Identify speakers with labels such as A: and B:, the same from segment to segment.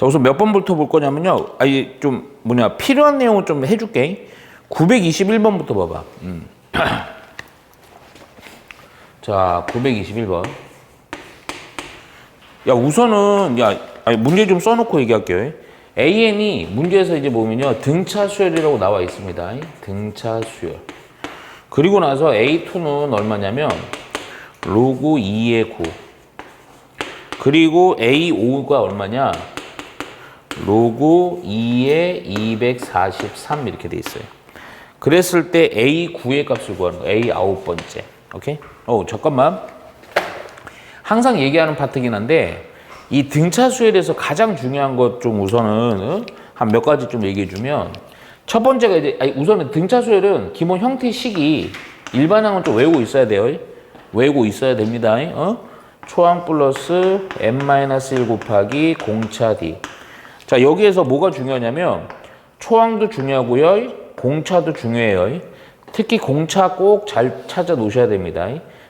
A: 자, 우선 몇 번부터 볼 거냐면요. 아니, 좀, 필요한 내용을 좀 해줄게. 921번부터 봐봐. 자, 921번. 야, 우선은, 아니, 문제 좀 써놓고 얘기할게요. AN이 문제에서 이제 보면요. 등차 수열이라고 나와 있습니다. 등차 수열. 그리고 나서 A2는 얼마냐면, 로그 2의 9. 그리고 A5가 얼마냐? 로그 2의 243 이렇게 돼 있어요. 그랬을 때 A9의 값을 구하는 거예요. A 9번째. 오케이? 잠깐만. 항상 얘기하는 파트긴 한데 이 등차 수열에서 가장 중요한 것 좀 우선은 한 몇 가지 좀 얘기해 주면 첫 번째가 이제 우선은 등차 수열은 기본 형태식이 일반항은 좀 외우고 있어야 돼요. 외우고 있어야 됩니다. 초항 플러스 n-1 곱하기 공차 d. 자, 여기에서 뭐가 중요하냐면 초항도 중요하고요. 공차도 중요해요. 특히 공차 꼭 잘 찾아 놓으셔야 됩니다.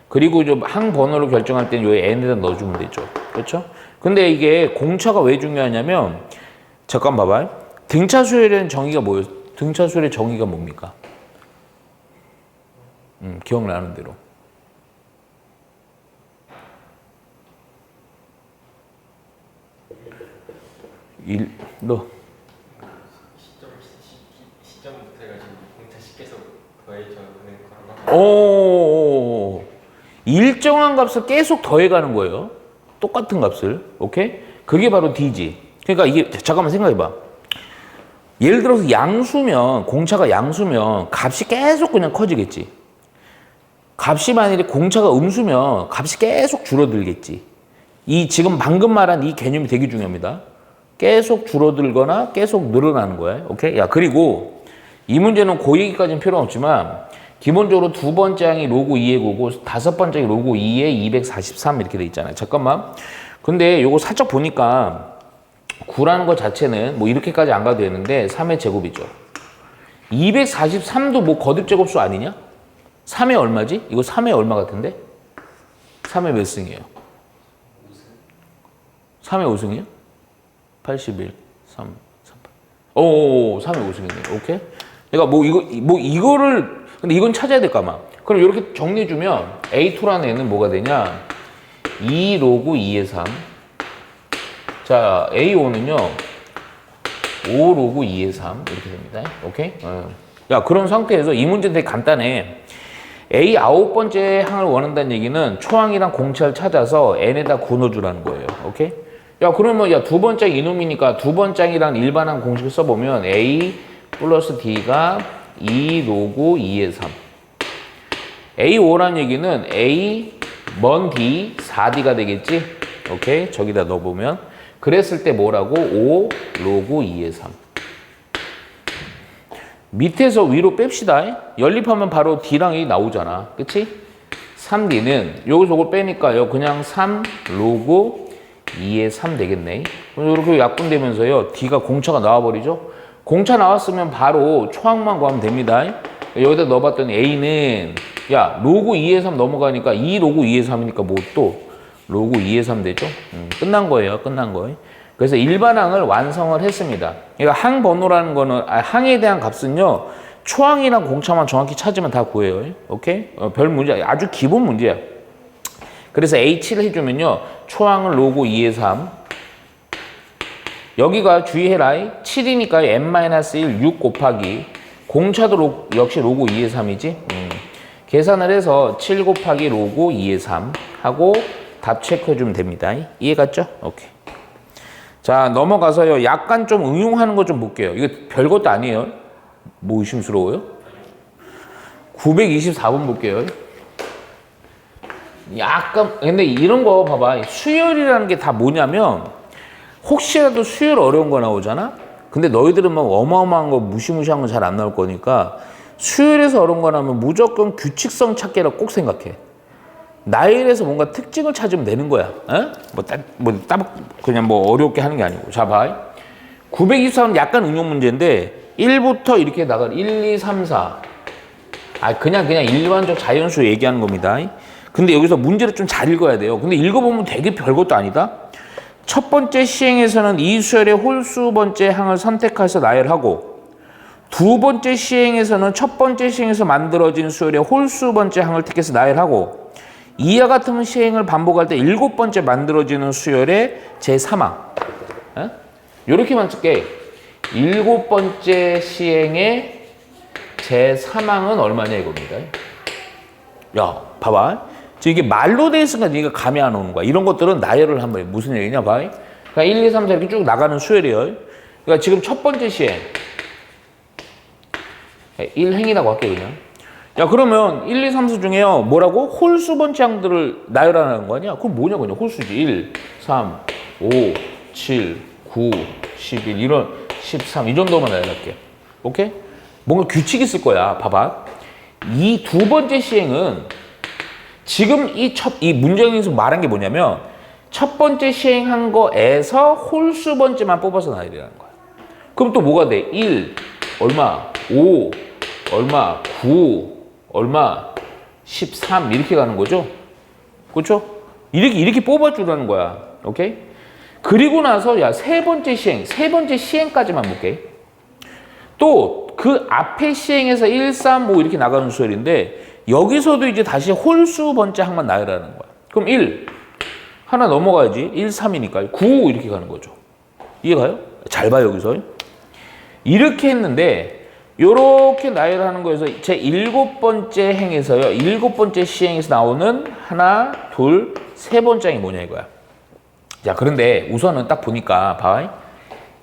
A: 그리고 좀 항 번호를 결정할 때는 여기 n에다 넣어주면 되죠. 그렇죠? 근데 이게 공차가 왜 중요하냐면 잠깐 봐봐요. 등차 수열의 정의가 뭐예요? 등차 수열의 정의가 뭡니까? 기억나는 대로. 너
B: 시점부터 해가지고 공차 10계속 더해져가는 그런 거.
A: 일정한 값을 계속 더해가는 거예요. 똑같은 값을. 오케이? 그게 바로 D지. 그러니까 이게 잠깐만 생각해봐. 예를 들어서 양수면 공차가 양수면 값이 계속 그냥 커지겠지. 값이 만약에 공차가 음수면 값이 계속 줄어들겠지. 이 지금 방금 말한 이 개념이 되게 중요합니다. 계속 줄어들거나 계속 늘어나는 거야. 오케이? 야, 그리고 이 문제는 그 얘기까지는 필요 없지만 기본적으로 두 번째 항이 로그 2의 9고 다섯 번째 항이 로그 2의 243 이렇게 돼 있잖아요. 잠깐만. 근데 요거 살짝 보니까 9라는 것 자체는 뭐 이렇게까지 안 가도 되는데 3의 제곱이죠. 243도 뭐 거듭 제곱수 아니냐? 3의 얼마지? 이거 3의 얼마 같은데? 3의 몇 승이에요? 3의 5승이에요? 81, 3, 38. 3의 5승이네. 오케이? 그러니까 이거를, 근데 이건 찾아야 될까 아마. 그럼 이렇게 정리해주면 A2라는 애는 뭐가 되냐? 2 로그 2의 3. 자, A5는요, 5 로그 2의 3. 이렇게 됩니다. 오케이? 야, 그런 상태에서 이 문제는 되게 간단해. A 9번째 항을 원한다는 얘기는 초항이랑 공차를 찾아서 n에다 구워주라는 거예요. 오케이? 야, 그러면 야, 두 번째 이놈이니까 두 번째이랑 일반항 공식을 써보면 A 플러스 D가 2 로그 2의 3. A5라는 얘기는 A 먼 D 4D가 되겠지? 오케이? 저기다 넣어보면. 그랬을 때 뭐라고? 5 로그 2의 3. 밑에서 위로 뺍시다. 연립하면 바로 D랑 A 나오잖아. 그치? 3D는 여기서 이걸 빼니까요. 그냥 3 로그 2의 3 되겠네. 이렇게 약분되면서요. D가 공차가 나와버리죠. 공차 나왔으면 바로 초항만 구하면 됩니다. 여기다 넣어봤더니 A는 야 로그 2의 3 넘어가니까 2 로그 2의 3이니까 뭐 또 로그 2의 3 되죠. 끝난 거예요. 끝난 거예요. 그래서 일반항을 완성을 했습니다. 그러니까 항 번호라는 거는 항에 대한 값은요. 초항이랑 공차만 정확히 찾으면 다 구해요. 오케이? 별 문제 아주 기본 문제야. 그래서 H를 해주면요. 초항은 로그 2의 3. 여기가 주의해라. 7이니까 n-1 6 곱하기 공차도 역시 로그 2의 3이지. 계산을 해서 7 곱하기 로그 2의 3 하고 답 체크해주면 됩니다. 이해 갔죠? 오케이. 자, 넘어가서요. 약간 좀 응용하는 거 좀 볼게요. 이거 별것도 아니에요. 뭐 의심스러워요? 924번 볼게요. 약간 근데 이런 거 봐봐. 수열이라는 게 다 뭐냐면 혹시라도 수열 어려운 거 나오잖아? 근데 너희들은 막 어마어마한 거 무시무시한 거 잘 안 나올 거니까 수열에서 어려운 거 나오면 무조건 규칙성 찾기라고 꼭 생각해. 나열에서 뭔가 특징을 찾으면 되는 거야. 그냥 뭐 어렵게 하는 게 아니고. 자, 봐. 924는 약간 응용 문제인데 1부터 이렇게 나가 1, 2, 3, 4. 그냥 일반적 자연수 얘기하는 겁니다. 근데 여기서 문제를 좀 잘 읽어야 돼요. 근데 읽어보면 되게 별것도 아니다. 첫 번째 시행에서는 이 수열의 홀수 번째 항을 선택해서 나열하고 두 번째 시행에서는 첫 번째 시행에서 만들어진 수열의 홀수 번째 항을 택해서 나열하고 이와 같은 시행을 반복할 때 일곱 번째 만들어지는 수열의 제3항. 이렇게만 쓸게. 일곱 번째 시행의 제3항은 얼마냐 이겁니다. 야, 봐봐. 지금 이게 말로 돼 있으니까 네가 감이 안 오는 거야. 이런 것들은 나열을 한번 해. 무슨 얘기냐, 봐. 그러니까 1, 2, 3, 4 이렇게 쭉 나가는 수열이에요. 그러니까 지금 첫 번째 시행. 1행이라고 할게, 그냥. 야, 그러면 1, 2, 3, 4 중에요. 뭐라고? 홀수 번째 항들을 나열하는 거 아니야? 그럼 뭐냐, 그냥. 홀수지. 1, 3, 5, 7, 9, 11, 이런 13. 이 정도만 나열할게. 오케이? 뭔가 규칙이 있을 거야. 봐봐. 이 두 번째 시행은 지금 이 문장에서 말한 게 뭐냐면 첫 번째 시행한 거에서 홀수 번째만 뽑아서 나열이라는 거야. 그럼 또 뭐가 돼? 1, 얼마? 5, 얼마? 9, 얼마? 13 이렇게 가는 거죠? 그렇죠? 이렇게 뽑아주라는 거야. 오케이? 그리고 나서 야, 세 번째 시행까지만 볼게. 또 그 앞에 시행에서 1, 3, 5 이렇게 나가는 수열인데 여기서도 이제 다시 홀수 번째 항만 나열하는 거야. 그럼 1 하나 넘어가야지. 1, 3이니까 9 이렇게 가는 거죠. 이해가요? 잘 봐요 여기서. 이렇게 했는데 이렇게 나열하는 거에서 제 일곱 번째 행에서요. 일곱 번째 시행에서 나오는 하나, 둘, 세 번째 항이 뭐냐 이거야. 자, 그런데 우선은 딱 보니까 봐.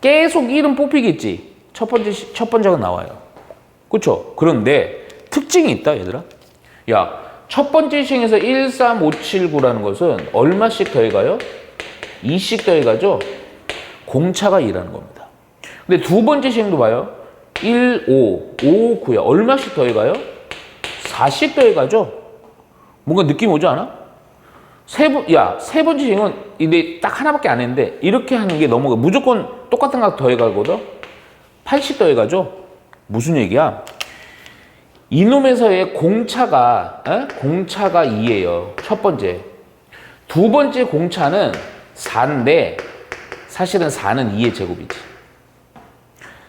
A: 계속 1은 뽑히겠지. 첫 번째가 나와요. 그렇죠? 그런데 특징이 있다, 얘들아. 야, 첫 번째 시행에서 1, 3, 5, 7, 9라는 것은 얼마씩 더해가요? 2씩 더해가죠? 공차가 2라는 겁니다. 근데 두 번째 시행도 봐요. 1, 5, 5, 9야. 얼마씩 더해가요? 4씩 더해가죠? 뭔가 느낌 오지 않아? 세 번째 시행은 이제 딱 하나밖에 안 했는데 이렇게 하는 게 넘어가. 무조건 똑같은 거 더해가거든? 8씩 더해가죠? 무슨 얘기야? 이놈에서의 공차가 2예요. 첫 번째. 두 번째 공차는 4인데 사실은 4는 2의 제곱이지.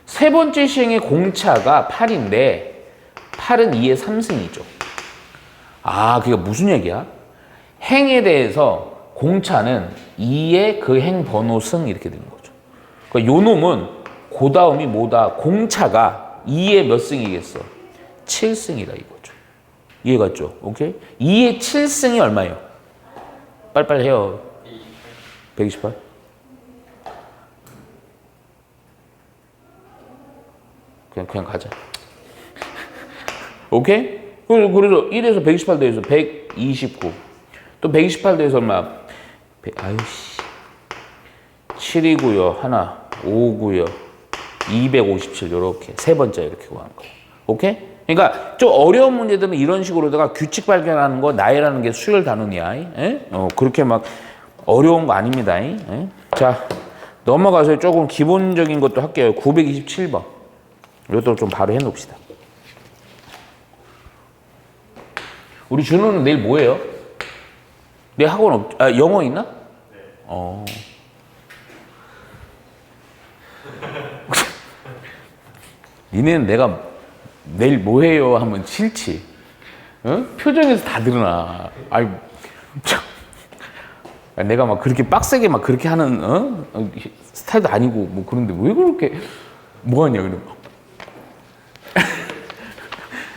A: 세 번째 시행의 공차가 8인데 8은 2의 3승이죠. 아, 그게 무슨 얘기야? 행에 대해서 공차는 2의 그 행 번호 승 이렇게 되는 거죠. 그러니까 요 놈은 그 다음이 뭐다? 공차가 2의 몇 승이겠어? 7승이다 이거죠. 이해갔죠? 오케이? 2의 7승이 얼마예요? 빨리빨리 해요. 128? 그냥 가자. 오케이? 그래서 1에서 128 더해서 129. 또 128 더해서 얼마? 아유씨. 7이고요. 하나. 5고요. 257 이렇게 세 번째 이렇게 구하는 거예요. 오케이? 그러니까 좀 어려운 문제들은 이런 식으로다가 규칙 발견하는 거 나열하는 게 수열 단원이야. 그렇게 막 어려운 거 아닙니다. 자, 넘어가서 조금 기본적인 것도 할게요. 927번. 이것도 좀 바로 해놓읍시다. 우리 준호는 내일 뭐예요? 내일 학원 영어 있나? 네. 니네는 내가 내일 뭐 해요 하면 싫지. 표정에서 다 드러나. 아이, 참. 내가 막 그렇게 빡세게 막 그렇게 하는 스타일도 아니고 뭐 그런데 왜 그렇게 뭐 하냐 그래.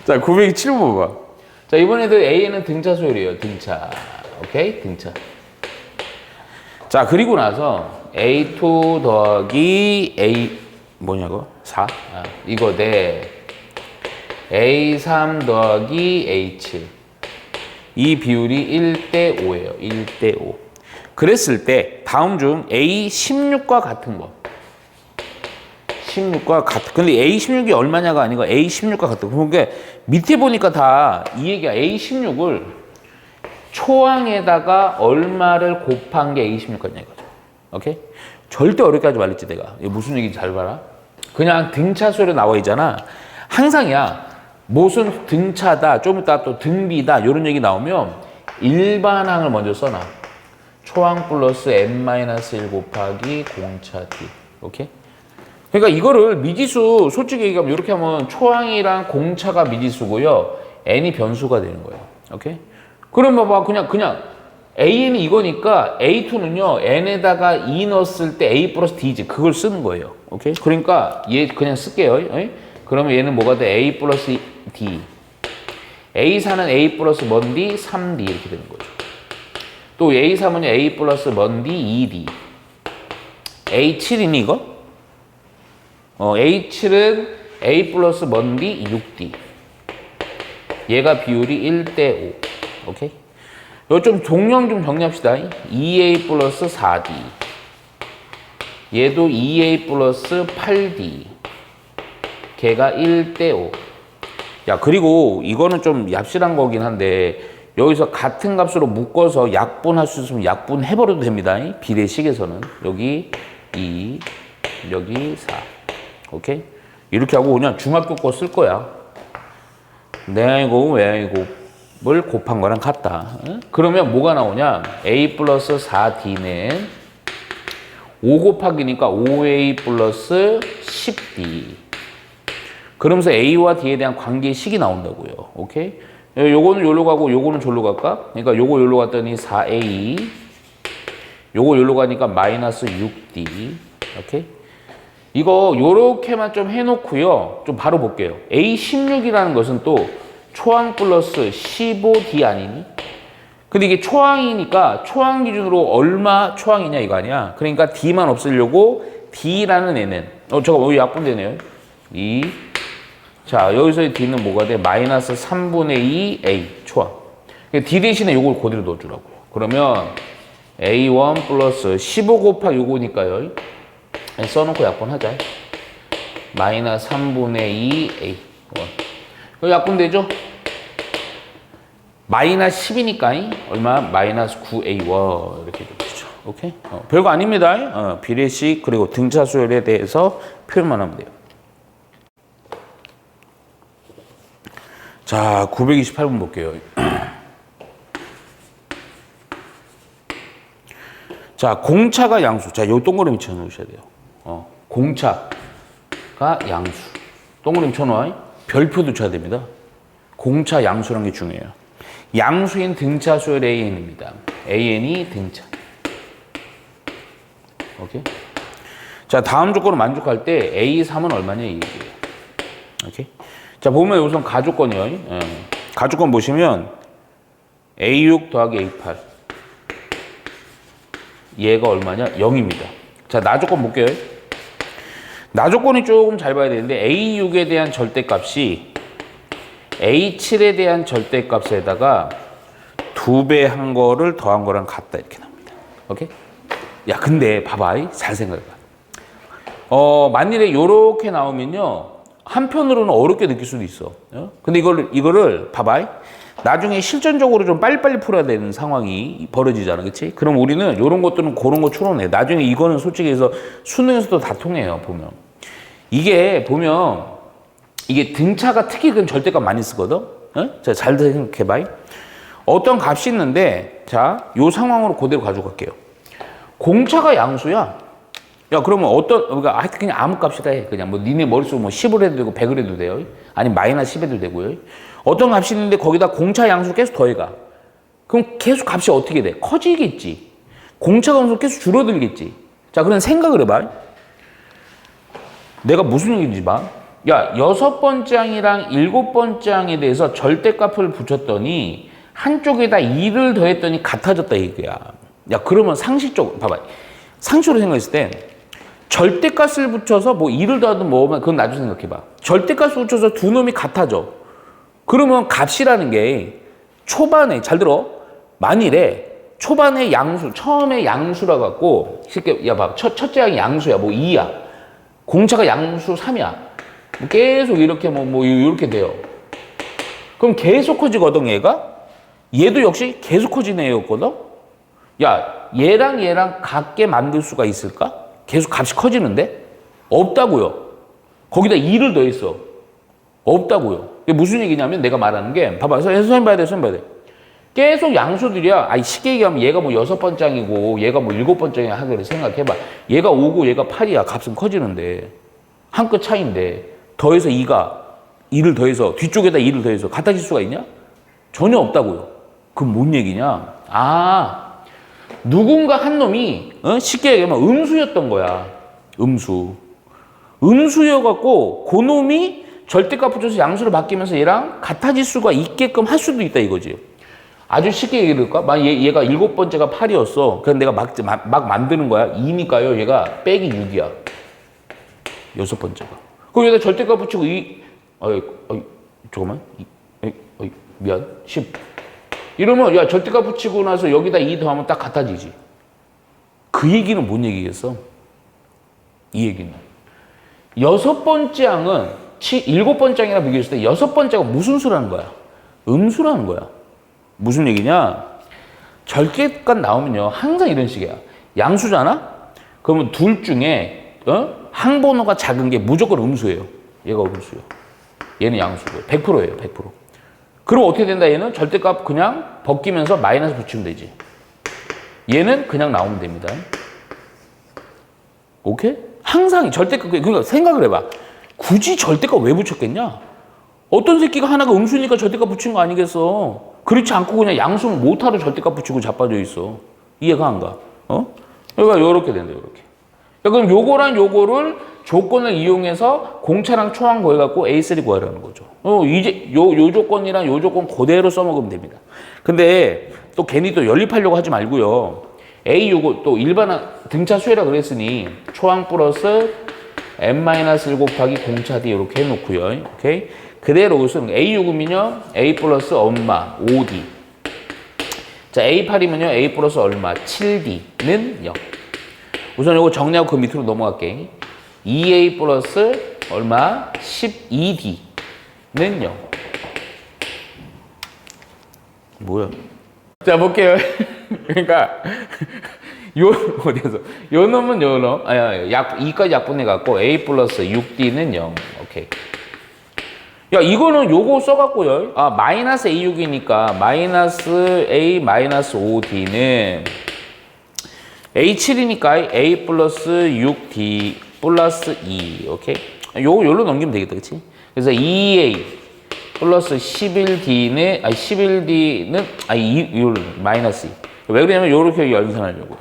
A: 자, 907번 봐봐. 자, 이번에도 A는 등차 소열이에요. 등차. 오케이? 등차. 자, 그리고 나서 A2 더하기 A 뭐냐고? 4? 이거 대 A3 더하기 A7. 이 비율이 1대 5예요. 1대 5. 그랬을 때 다음 중 A16과 같은 거. 16과 같은. 근데 A16이 얼마냐가 아니고 A16과 같은 거. 그러니까 밑에 보니까 다 이 얘기야. A16을 초항에다가 얼마를 곱한 게 A16 같냐 이거죠. 오케이? 절대 어렵게 하지 말랬지 내가. 이게 무슨 얘기인지 잘 봐라. 그냥 등차 수열에 나와 있잖아. 항상이야. 무슨 등차다, 좀 이따 또 등비다 이런 얘기 나오면 일반항을 먼저 써놔. 초항 플러스 n-1 곱하기 공차 d. 오케이? 그러니까 이거를 미지수 솔직히 얘기하면 이렇게 하면 초항이랑 공차가 미지수고요. n이 변수가 되는 거예요. 오케이? 그러면 봐 그냥 an이 이거니까 a2는요. n에다가 2 넣었을 때 a 플러스 d지. 그걸 쓰는 거예요. 오케이? 그러니까 얘 그냥 쓸게요. 어이? 그러면 얘는 뭐가 돼? a 플러스 d. a4는 a 플러스 먼 d, 3d 이렇게 되는 거죠. 또 a3은 a 플러스 먼 d, 2d. a7이니 이거? a7은 a 플러스 먼 d, 6d. 얘가 비율이 1대 5. 오케이? 이거 좀 종량 좀 정리합시다. 2a 플러스 4d. 얘도 2a 플러스 8d. 걔가 1대 5. 야, 그리고 이거는 좀 얍실한 거긴 한데 여기서 같은 값으로 묶어서 약분할 수 있으면 약분해버려도 됩니다. 비례식에서는. 여기 2, 여기 4. 오케이? 이렇게 하고 그냥 중학교 거 쓸 거야. 내고 외고를 곱한 거랑 같다. 그러면 뭐가 나오냐? a 플러스 4d는 5 곱하기니까 5a 플러스 10d. 그러면서 a와 d에 대한 관계식이 나온다고요. 오케이? 요거는 요로 가고 요거는 졸로 갈까? 그러니까 요거 요로 갔더니 4a. 요거 요로 가니까 마이너스 6d. 오케이? 이거 요렇게만 좀 해놓고요. 좀 바로 볼게요. A16이라는 것은 또 초항 플러스 15D 아니니? 근데 이게 초항이니까 초항 기준으로 얼마 초항이냐 이거 아니야? 그러니까 D만 없애려고 D라는 애는 잠깐만 여기 약분되네요. 2. 자 여기서의 D는 뭐가 돼? 마이너스 3분의 2 A 초항. D 대신에 요걸 그대로 넣어주라고요. 그러면 A1 플러스 15 곱하기 요거니까요. 써놓고 약분하자. 마이너스 3분의 2 A. 이거 약분되죠? 마이너스 10이니까 얼마? 마이너스 9A1 이렇게 되죠. 오케이? 별거 아닙니다. 비례식 그리고 등차 수열에 대해서 표현만 하면 돼요. 자, 928번 볼게요. 자, 공차가 양수. 자, 요 동그라미 쳐놓으셔야 돼요. 공차가 양수. 동그라미 쳐놓아. 별표도 쳐야 됩니다. 공차 양수라는 게 중요해요. 양수인 등차 수열 AN입니다. AN이 등차. 오케이? 자, 다음 조건을 만족할 때 A3은 얼마냐 이 얘기예요. 오케이? 자, 보면 우선 가조건이요. 가조건 보시면 A6 더하기 A8. 얘가 얼마냐? 0입니다. 자, 나조건 볼게요. 나조건이 조금 잘 봐야 되는데 A6에 대한 절대값이 A7에 대한 절대값에다가 2배 한 거를 더한 거랑 같다 이렇게 나옵니다. 오케이? 야, 근데 봐봐. 잘 생각해봐. 만일에 요렇게 나오면요. 한편으로는 어렵게 느낄 수도 있어. 근데 이거를 봐봐. 나중에 실전적으로 좀 빨리빨리 풀어야 되는 상황이 벌어지잖아. 그치? 그럼 우리는 이런 것들은 그런 거 추론해. 나중에 이거는 솔직히 해서 수능에서도 다 통해요. 보면. 이게 보면 이게 등차가 특히 그건 절대값 많이 쓰거든. 자, 잘 생각해봐. 어떤 값이 있는데 자, 요 상황으로 그대로 가져갈게요. 공차가 양수야. 야, 그러면 그러니까 하여튼 그냥 아무 값이다 해. 그냥 뭐 니네 머릿속 뭐 10을 해도 되고 100을 해도 돼요. 아니 마이너스 10 해도 되고요. 어떤 값이 있는데 거기다 공차 양수 계속 더해가. 그럼 계속 값이 어떻게 돼? 커지겠지. 공차 감수 계속 줄어들겠지. 자, 그럼 생각을 해봐. 내가 무슨 얘기인지 봐. 야, 6번째 항이랑 7번째 항에 대해서 절대값을 붙였더니 한쪽에다 2를 더했더니 같아졌다 이거야. 야, 그러면 상식적으로 봐봐. 상식으로 생각했을 때 절대값을 붙여서 뭐 2를 더하든 뭐면 그건 나중에 생각해봐. 절대값을 붙여서 두 놈이 같아져. 그러면 값이라는 게 초반에 잘 들어. 만일에 초반에 양수, 처음에 양수라 갖고 쉽게 야 봐. 첫째 항이 양수야. 뭐 2야. 공차가 양수 3이야. 뭐 계속 이렇게 뭐 이렇게 돼요. 그럼 계속 커지거든 얘가. 얘도 역시 계속 커지는 애였거든. 야, 얘랑 같게 만들 수가 있을까? 계속 값이 커지는데? 없다고요. 거기다 2를 더했어. 없다고요. 이게 무슨 얘기냐면 내가 말하는 게 봐봐. 선생님 봐야 돼. 선생님 봐야 돼. 계속 양수들이야. 아니, 쉽게 얘기하면 얘가 뭐 6번장이고 얘가 뭐 7번장이야 하기를 생각해봐. 얘가 5고 얘가 8이야. 값은 커지는데. 한 끗 차이인데. 더해서 2를 더해서 뒤쪽에다 2를 더해서 같아질 수가 있냐? 전혀 없다고요. 그럼 뭔 얘기냐? 아, 누군가 한 놈이 쉽게 얘기하면 음수였던 거야. 음수여갖고 그 놈이 절대값 붙여서 양수를 바뀌면서 얘랑 같아질 수가 있게끔 할 수도 있다 이거지. 아주 쉽게 얘기해볼까? 만약 얘가 7번째가 8이었어. 그래서 내가 막 만드는 거야. 2니까요. 얘가 빼기 6이야. 6번째가. 그럼 여기다 절대값 붙이고 잠깐만. 미안. 10. 이러면 야 절대값 붙이고 나서 여기다 2 더하면 딱 같아지지. 그 얘기는 뭔 얘기겠어? 이 얘기는. 6번째 항은 7번째 항이랑 비교했을 때 6번째가 무슨 수라는 거야? 음수라는 거야. 무슨 얘기냐? 절대값 나오면요. 항상 이런 식이야. 양수잖아? 그러면 둘 중에 항번호가 작은 게 무조건 음수예요. 얘가 음수예요. 얘는 양수고요. 100%예요. 100%. 그럼 어떻게 된다? 얘는 절대값 그냥 벗기면서 마이너스 붙이면 되지. 얘는 그냥 나오면 됩니다. 오케이? 항상 절대값, 그러니까 생각을 해봐. 굳이 절대값 왜 붙였겠냐? 어떤 새끼가 하나가 음수니까 절대값 붙인 거 아니겠어? 그렇지 않고 그냥 양수는 모타로 절대값 붙이고 자빠져 있어. 이해가 안 가? 그러니까 요렇게 된다, 요렇게. 그럼 요거랑 요거를 조건을 이용해서 공차랑 초항 구해갖고 A3 구하라는 거죠. 이제 요 조건이랑 요 조건 그대로 써먹으면 됩니다. 근데 또 괜히 또 연립하려고 하지 말고요. A 요거 또 일반한 등차 수열이라 그랬으니 초항 플러스 n-1 곱하기 공차 D 이렇게 해놓고요. 오케이? 그대로 쓰는 거. A 요금이요. A 플러스 얼마 5D. 자, A8이면요. A 플러스 얼마 7D는 0. 우선 요거 정리하고 그 밑으로 넘어갈게. 2A 플러스 얼마 12D는 0. 뭐야? 자, 볼게요. 그러니까 어디서 요 놈은 요 놈, 2까지 약분해 갖고 A 플러스 6D는 0. 오케이. 야, 이거는 요거 써갖고요. 마이너스 A6이니까 마이너스 A 마이너스 5D는 A7이니까 A 플러스 6D 플러스 2. 오케이. 요로 넘기면 되겠다. 그치? 그래서 2A 플러스 11D는, 11D는, 마이너스 2. 왜 그러냐면 요렇게 연산하려고요.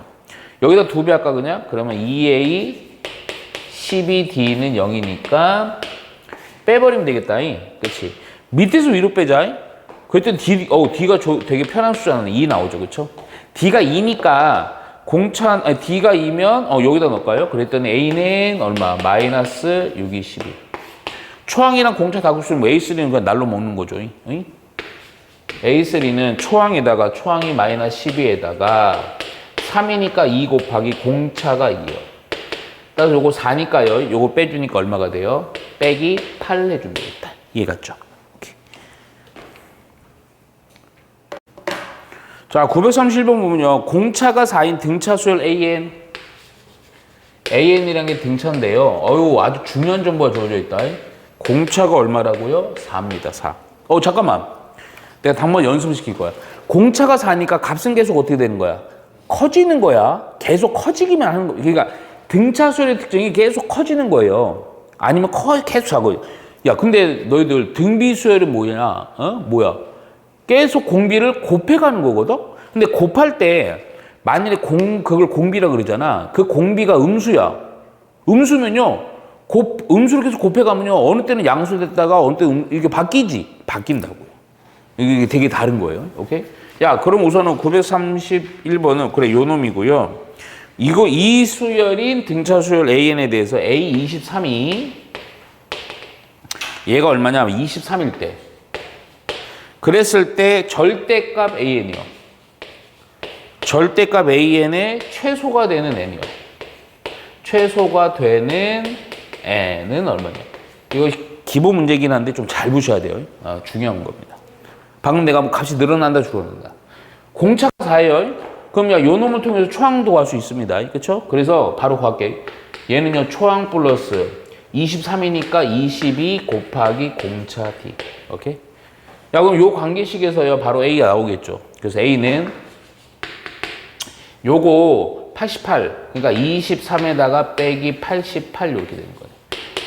A: 여기다 2배 할까, 그냥? 그러면 2A 12D는 0이니까 빼버리면 되겠다. 그치? 밑에서 위로 빼자. 그랬더니 D가 되게 편한 숫자는 2 나오죠. 그쵸? D가 2니까 D가 2면, 여기다 넣을까요? 그랬더니 A는 얼마? 마이너스 6이 11. 초항이랑 공차 다 곱쓰면 A3는 그냥 날로 먹는 거죠. A3는 초항에다가 초항이 마이너스 12에다가 3이니까 2 곱하기 공차가 2요. 따라서 요거 4니까요. 요거 빼주니까 얼마가 돼요? 빼기 8 해주면 되겠다. 이해 갔죠? 오케이. 자, 931번 보면요. 공차가 4인 등차 수열 AN. AN이라는 게 등차인데요. 아주 중요한 정보가 주어져 있다. 공차가 얼마라고요? 4입니다. 4. 잠깐만. 내가 한번 연습시킬 거야. 공차가 4니까 값은 계속 어떻게 되는 거야? 커지는 거야. 계속 커지기만 하는 거. 그러니까 등차 수열의 특징이 계속 커지는 거예요. 아니면 계속 작아요. 야, 근데 너희들 등비 수열은 뭐냐? 뭐야? 계속 공비를 곱해가는 거거든? 근데 곱할 때 만일에 그걸 공비라 그러잖아. 그 공비가 음수야. 음수면요. 음수를 계속 곱해가면요. 어느 때는 양수 됐다가 어느 때는 이렇게 바뀐다고요. 이게 되게 다른 거예요. 오케이? 야, 그럼 우선은 931번은 그래, 요 놈이고요. 이 수열인 등차 수열 AN에 대해서 A23이 얘가 얼마냐? 23일 때. 그랬을 때 절대값 AN이요. 절대값 AN의 최소가 되는 N이요. 최소가 되는 N은 얼마냐? 이거 기본 문제긴 한데 좀 잘 보셔야 돼요. 중요한 겁니다. 방금 내가 뭐 값이 늘어난다 줄어든다. 공차가 4예요. 그럼 요 놈을 통해서 초항도 구할 수 있습니다. 그렇죠? 그래서 바로 구할게. 얘는요 초항 플러스 23이니까 22 곱하기 공차 D. 오케이? 야, 그럼 요 관계식에서요 바로 A가 나오겠죠. 그래서 A는 요거 88, 그러니까 23에다가 빼기 88 이렇게 되는 거예요.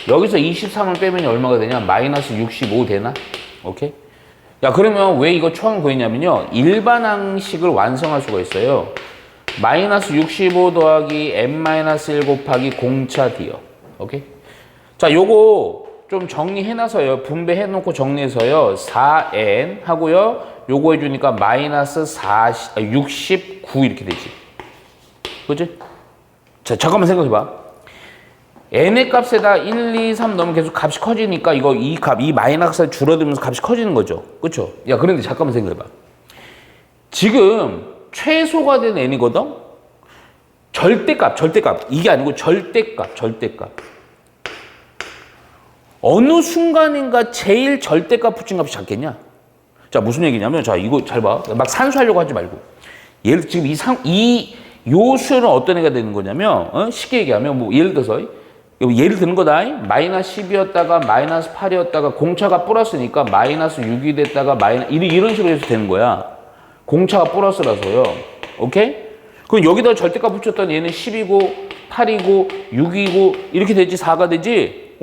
A: 여기서 23을 빼면 얼마가 되냐? 마이너스 65 되나? 오케이? 야, 그러면 왜 이거 초항 구했냐면요. 일반항식을 완성할 수가 있어요. 마이너스 65 더하기 n-1 곱하기 공차 d요. 오케이? 자, 요거 좀 정리해놔서요. 분배해놓고 정리해서요. 4n 하고요. 요거 해주니까 마이너스 69 이렇게 되지. 그치? 자, 잠깐만 생각해봐. n의 값에다 1, 2, 3 넣으면 계속 값이 커지니까 이 마이너스가 줄어들면서 값이 커지는 거죠. 그쵸? 야, 그런데 잠깐만 생각해봐. 지금 최소가 된 n이거든? 절대값. 이게 아니고 절대값. 어느 순간인가 제일 절대값 붙인 값이 작겠냐? 자, 무슨 얘기냐면, 자, 이거 잘 봐. 막 산수하려고 하지 말고. 지금 이 요수는 어떤 애가 되는 거냐면, 쉽게 얘기하면, 뭐, 예를 들어서, 예를 드는 거다. 마이너스 10이었다가 마이너스 8이었다가 공차가 플러스니까 마이너스 6이 됐다가 이런 식으로 해서 되는 거야. 공차가 플러스라서요. 오케이? 그럼 여기다 절대값 붙였더니 얘는 10이고 8이고 6이고 이렇게 되지. 4가 되지.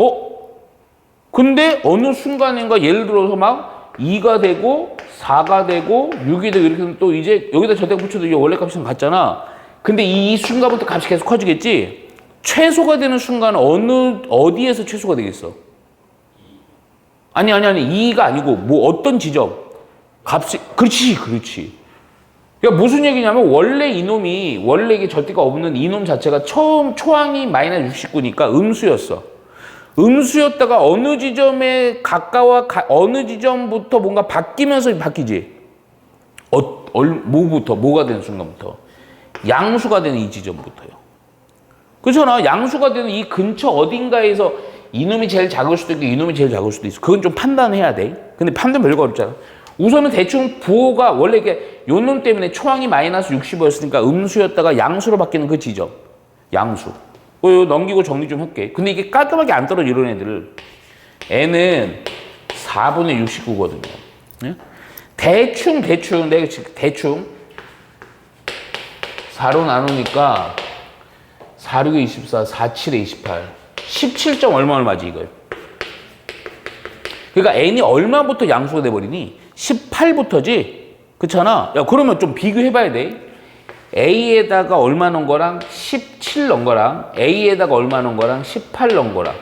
A: 근데 어느 순간인가 예를 들어서 막 2가 되고 4가 되고 6이 되고 이렇게 되면 또 이제 여기다 절대값 붙여도 이게 원래 값이랑 같잖아. 근데 이 순간부터 값이 계속 커지겠지. 최소가 되는 순간은 어디에서 최소가 되겠어? 아니. 2가 아니고 뭐 어떤 지점. 값이, 그렇지. 그러니까 무슨 얘기냐면 원래 이게 절대가 없는 이놈 자체가 처음 초항이 마이너스 69니까 음수였어. 음수였다가 어느 지점에 어느 지점부터 뭔가 바뀌면서 바뀌지. 뭐가 되는 순간부터? 양수가 되는 이 지점부터요. 그렇잖아. 양수가 되는 이 근처 어딘가에서 이놈이 제일 작을 수도 있고 이놈이 제일 작을 수도 있어. 그건 좀 판단해야 돼. 근데 판단 별거 어렵잖아. 우선은 대충 부호가 원래 이게 요놈 때문에 초항이 마이너스 65였으니까 음수였다가 양수로 바뀌는 그 지점. 양수. 넘기고 정리 좀 할게. 근데 이게 깔끔하게 안 떨어져 이런 애들을. n은 4분의 69거든요. 네? 대충 4로 나누니까 4, 6에 24, 4, 7에 28. 17점 얼마지 이거예요. 그러니까 n이 얼마부터 양수가 돼버리니? 18부터지? 그렇잖아. 야, 그러면 좀 비교해봐야 돼. a에다가 얼마 넣은 거랑 17 넣은 거랑 a에다가 얼마 넣은 거랑 18 넣은 거랑.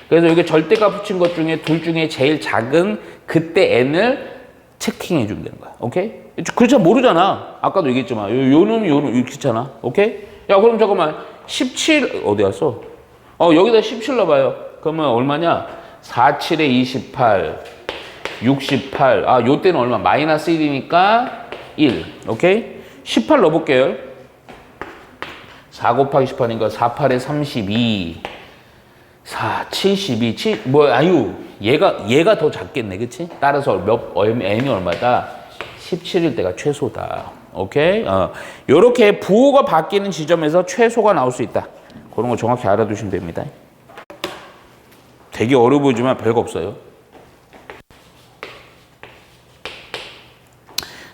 A: 그래서 이게 절대값 붙인 것 중에 둘 중에 제일 작은 그때 n을 체킹해 주면 되는 거야. 오케이? 그렇죠. 모르잖아. 아까도 얘기했지만 요 놈이 이렇게 있잖아. 오케이? 야, 그럼 잠깐만. 17 어디 갔어? 여기다 17 넣어봐요. 그러면 얼마냐? 4, 7에 28, 68. 요 때는 얼마? 마이너스 1이니까 1. 오케이? 18 넣어볼게요. 4 곱하기 18이니까 4, 8에 32. 4, 72. 얘가 더 작겠네. 그치? 따라서 n이 얼마다? 17일 때가 최소다. 오케이? 요렇게 부호가 바뀌는 지점에서 최소가 나올 수 있다. 그런 거 정확히 알아두시면 됩니다. 되게 어려워 보이지만 별거 없어요.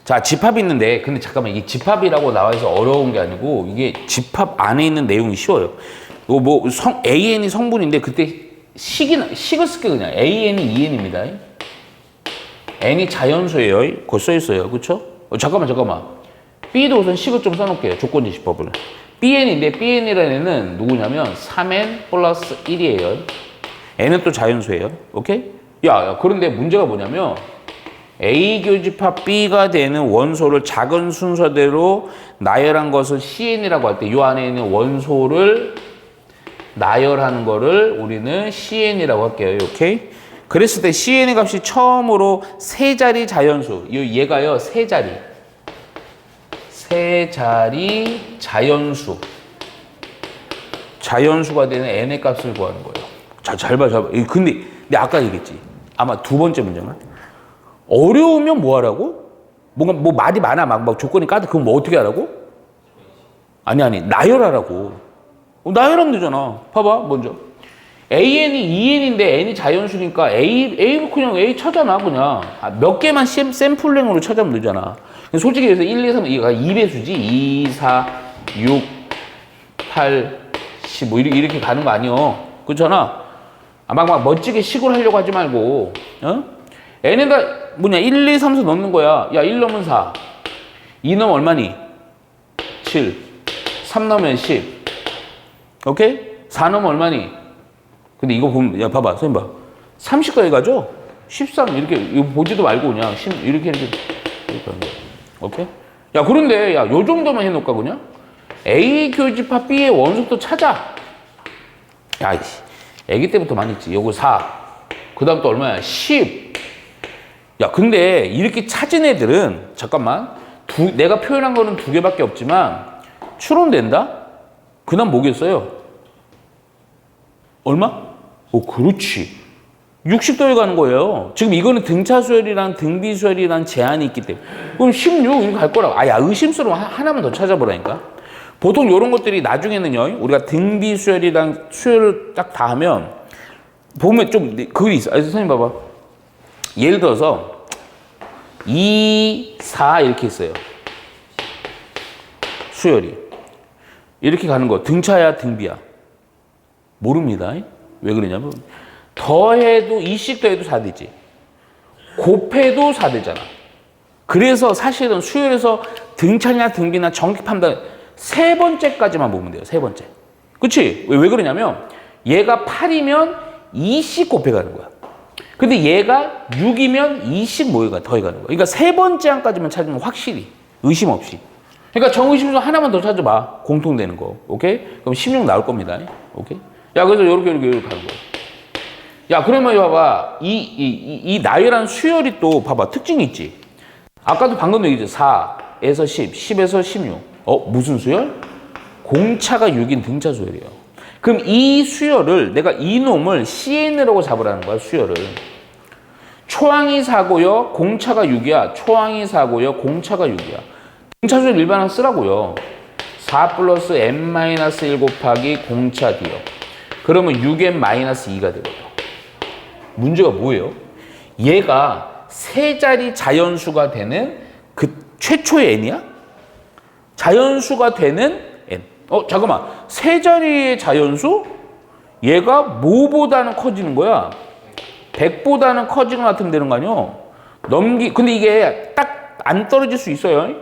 A: 자, 집합이 있는데, 근데 잠깐만, 이게 집합이라고 나와 있어 어려운 게 아니고, 이게 집합 안에 있는 내용이 쉬워요. 이거 AN이 성분인데, 그때 식을 쓸게 그냥. AN이 2N입니다. N이 자연수예요. 거기 써있어요. 그쵸? 잠깐만. B도 우선 식을 좀 써놓을게요. 조건지시법을. BN인데, BN이라는 애는 누구냐면, 3N 플러스 1이에요. N은 또 자연수예요. 오케이? 야, 그런데 문제가 뭐냐면, A 교집합 B가 되는 원소를 작은 순서대로 나열한 것을 CN이라고 할 때, 이 안에 있는 원소를 나열하는 거를 우리는 CN이라고 할게요. 오케이? 그랬을 때 CN의 값이 처음으로 세 자리 자연수. 얘가요, 세 자리 자연수. 자연수가 되는 n의 값을 구하는 거예요. 자, 잘 봐. 근데 아까 얘기했지. 아마 두 번째 문제만. 어려우면 뭐 하라고? 뭔가 뭐 말이 많아. 막 조건이 까다. 그럼 뭐 어떻게 하라고? 아니. 나열하라고. 나열하면 되잖아. 봐봐, 먼저. AN이 2N인데 N이 자연수니까 그냥 A 찾아놔, 그냥. 몇 개만 샘플링으로 찾아면 되잖아. 솔직히 그래서 1, 2, 3, 이가 2배수지. 2, 4, 6, 8, 10, 뭐 이렇게 가는 거 아니요. 그렇잖아. 막 멋지게 식을 하려고 하지 말고, 어? n에다 뭐냐, 1, 2, 3, 4 넣는 거야. 야, 1 넣으면 4. 2 넣으면 얼마니? 7. 3 넣으면 10. 오케이? 4 넣으면 얼마니? 근데 이거 보면, 야, 봐봐. 선생님 봐. 30까지 가죠? 13. 이렇게, 이거 보지도 말고 그냥, 이렇게 하는 거야. 오케이? 야, 그런데, 야, 요 정도만 해놓을까, 그냥? A 교집합 B의 원소부터 찾아. 야, 이씨. 애기 때부터 많이 했지. 요거 4. 그 다음 또 얼마야? 10. 야, 근데 이렇게 찾은 애들은, 잠깐만. 내가 표현한 거는 2개밖에 없지만, 추론된다? 그 다음 뭐겠어요? 얼마? 그렇지. 60 더해가는 거예요. 지금 이거는 등차 수열이랑 등비 수열이랑 제한이 있기 때문에. 그럼 16 이렇게 갈 거라고. 야, 의심스러워. 하나만 더 찾아보라니까. 보통 이런 것들이 나중에는요, 우리가 등비 수열이랑 수열을 딱 다 하면, 보면 좀, 그게 있어. 선생님 봐봐. 예를 들어서, 2, 4 이렇게 있어요. 수열이. 이렇게 가는 거. 등차야, 등비야? 모릅니다. 왜 그러냐면, 더해도, 2씩 더해도 4 되지. 곱해도 4 되잖아. 그래서 사실은 수열에서 등차냐, 등비나 정확히 판단, 3번째까지만 보면 돼요. 3번째. 그치? 왜 그러냐면, 얘가 8이면 2씩 곱해가는 거야. 근데 얘가 6이면 2씩 더해가는 거야. 그러니까 3번째 항까지만 찾으면 확실히. 의심 없이. 그러니까 정의심에서 하나만 더 찾아봐. 공통되는 거. 오케이? 그럼 16 나올 겁니다. 오케이? 야, 그래서 요렇게 가는 거야. 야, 그러면 봐봐. 이 나열한 수열이 또 봐봐. 특징이 있지. 아까도 방금 얘기했죠. 4에서 10, 10에서 16. 무슨 수열? 공차가 6인 등차 수열이에요. 그럼 이 수열을 내가 이놈을 CN이라고 잡으라는 거야, 수열을. 초항이 4고요, 공차가 6이야. 초항이 4고요, 공차가 6이야. 등차 수열 일반항 쓰라고요. 4 플러스 n-1 곱하기 공차 D요. 그러면 6n-2가 되거든요. 문제가 뭐예요? 얘가 세 자리 자연수가 되는 그 최초의 n이야? 자연수가 되는 n. 잠깐만. 세 자리의 자연수? 얘가 뭐보다는 커지는 거야? 100보다는 커지는 것 같으면 되는 거 아니야? 근데 이게 딱 안 떨어질 수 있어요.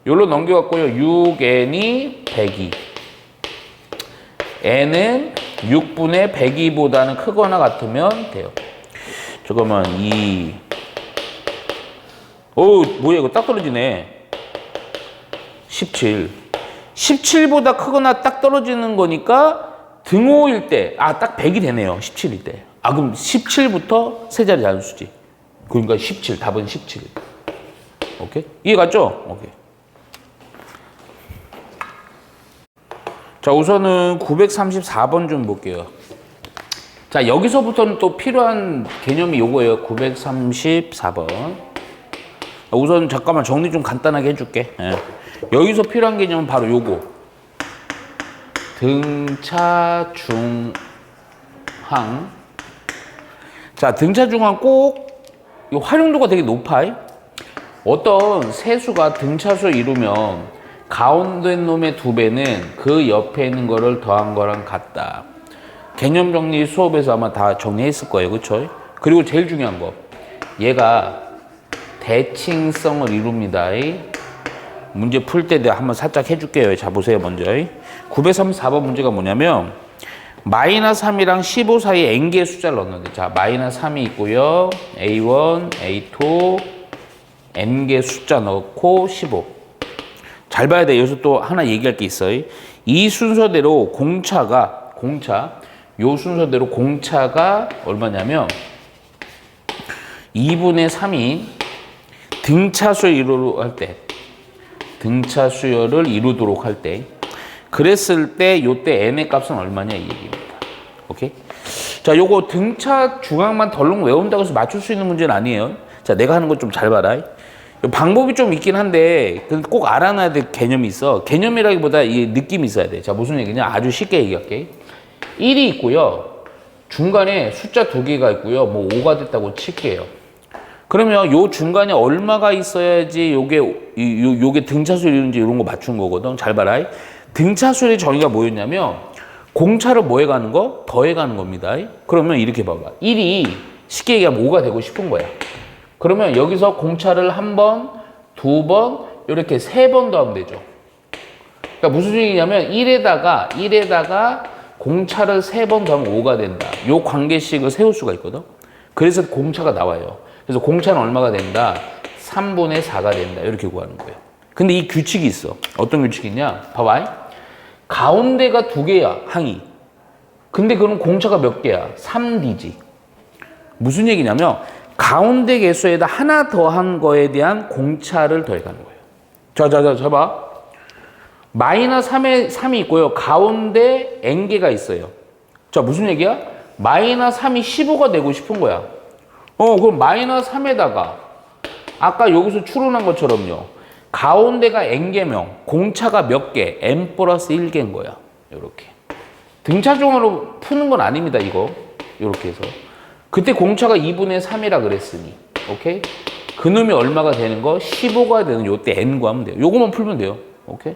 A: 요로 넘겨갖고요. 6n이 102. n은 6분의 102보다는 크거나 같으면 돼요. 잠깐만, 뭐야, 이거 딱 떨어지네. 17. 17보다 크거나 딱 떨어지는 거니까 등호일 때, 딱 100이 되네요. 17일 때. 그럼 17부터 세 자리 자연수지. 그러니까 17, 답은 17. 오케이? 이해 갔죠? 오케이. 자, 우선은 934번 좀 볼게요. 자, 여기서부터는 또 필요한 개념이 요거예요. 934번. 우선 잠깐만 정리 좀 간단하게 해줄게. 여기서 필요한 개념은 바로 요거. 등차 중항. 자, 등차 중항 꼭 활용도가 되게 높아. 어떤 세수가 등차수 이루면 가운데 놈의 2배는 그 옆에 있는 거를 더한 거랑 같다. 개념 정리 수업에서 아마 다 정리했을 거예요. 그쵸? 그리고 제일 중요한 거. 얘가 대칭성을 이룹니다. 문제 풀 때 내가 한번 살짝 해줄게요. 자, 보세요. 먼저. 934번 문제가 뭐냐면 마이너스 3이랑 15 사이에 n개의 숫자를 넣는데, 자, 마이너스 3이 있고요. A1, A2, n개 숫자 넣고 15. 잘 봐야 돼. 여기서 또 하나 얘기할 게 있어요. 이 순서대로 요 순서대로 공차가 얼마냐면 2분의 3이 등차 수열을 이루도록 할 때, 그랬을 때 요때 n의 값은 얼마냐 이 얘기입니다. 오케이? 자, 요거 등차 중앙만 덜렁 외운다고 해서 맞출 수 있는 문제는 아니에요. 자, 내가 하는 거 좀 잘 봐라. 방법이 좀 있긴 한데 꼭 알아놔야 될 개념이 있어. 개념이라기보다 이 느낌이 있어야 돼. 자, 무슨 얘기냐? 아주 쉽게 얘기할게. 1이 있고요. 중간에 숫자 2개가 있고요. 뭐 5가 됐다고 칠게요. 그러면 요 중간에 얼마가 있어야지 요게 등차수를 이루는지 이런 거 맞춘 거거든. 잘 봐라. 등차수의 정의가 뭐였냐면 공차를 뭐 해가는 거? 더해가는 겁니다. 그러면 이렇게 봐봐. 1이 쉽게 얘기하면 5가 되고 싶은 거야. 그러면 여기서 공차를 한 번, 두 번, 이렇게 세 번 더하면 되죠. 그러니까 무슨 얘기냐면 1에다가 공차를 세 번 더하면 5가 된다. 요 관계식을 세울 수가 있거든. 그래서 공차가 나와요. 그래서 공차는 얼마가 된다? 3분의 4가 된다. 이렇게 구하는 거예요. 근데 이 규칙이 있어. 어떤 규칙이 있냐? 봐봐. 가운데가 두 개야, 항이. 근데 그럼 공차가 몇 개야? 3D지. 무슨 얘기냐면 가운데 개수에다 하나 더한 거에 대한 공차를 더해가는 거예요. 자, 봐. 마이너스 3이 있고요. 가운데 n개가 있어요. 자, 무슨 얘기야? 마이너스 3이 15가 되고 싶은 거야. 그럼 마이너스 3에다가 아까 여기서 추론한 것처럼요. 가운데가 n개명, 공차가 몇 개? n 플러스 1개인 거야. 요렇게. 등차종으로 푸는 건 아닙니다, 이거. 요렇게 해서. 그때 공차가 2분의 3이라 그랬으니. 오케이? 그놈이 얼마가 되는 거? 15가 되는 요때 n 구하면 돼요. 요거만 풀면 돼요. 오케이?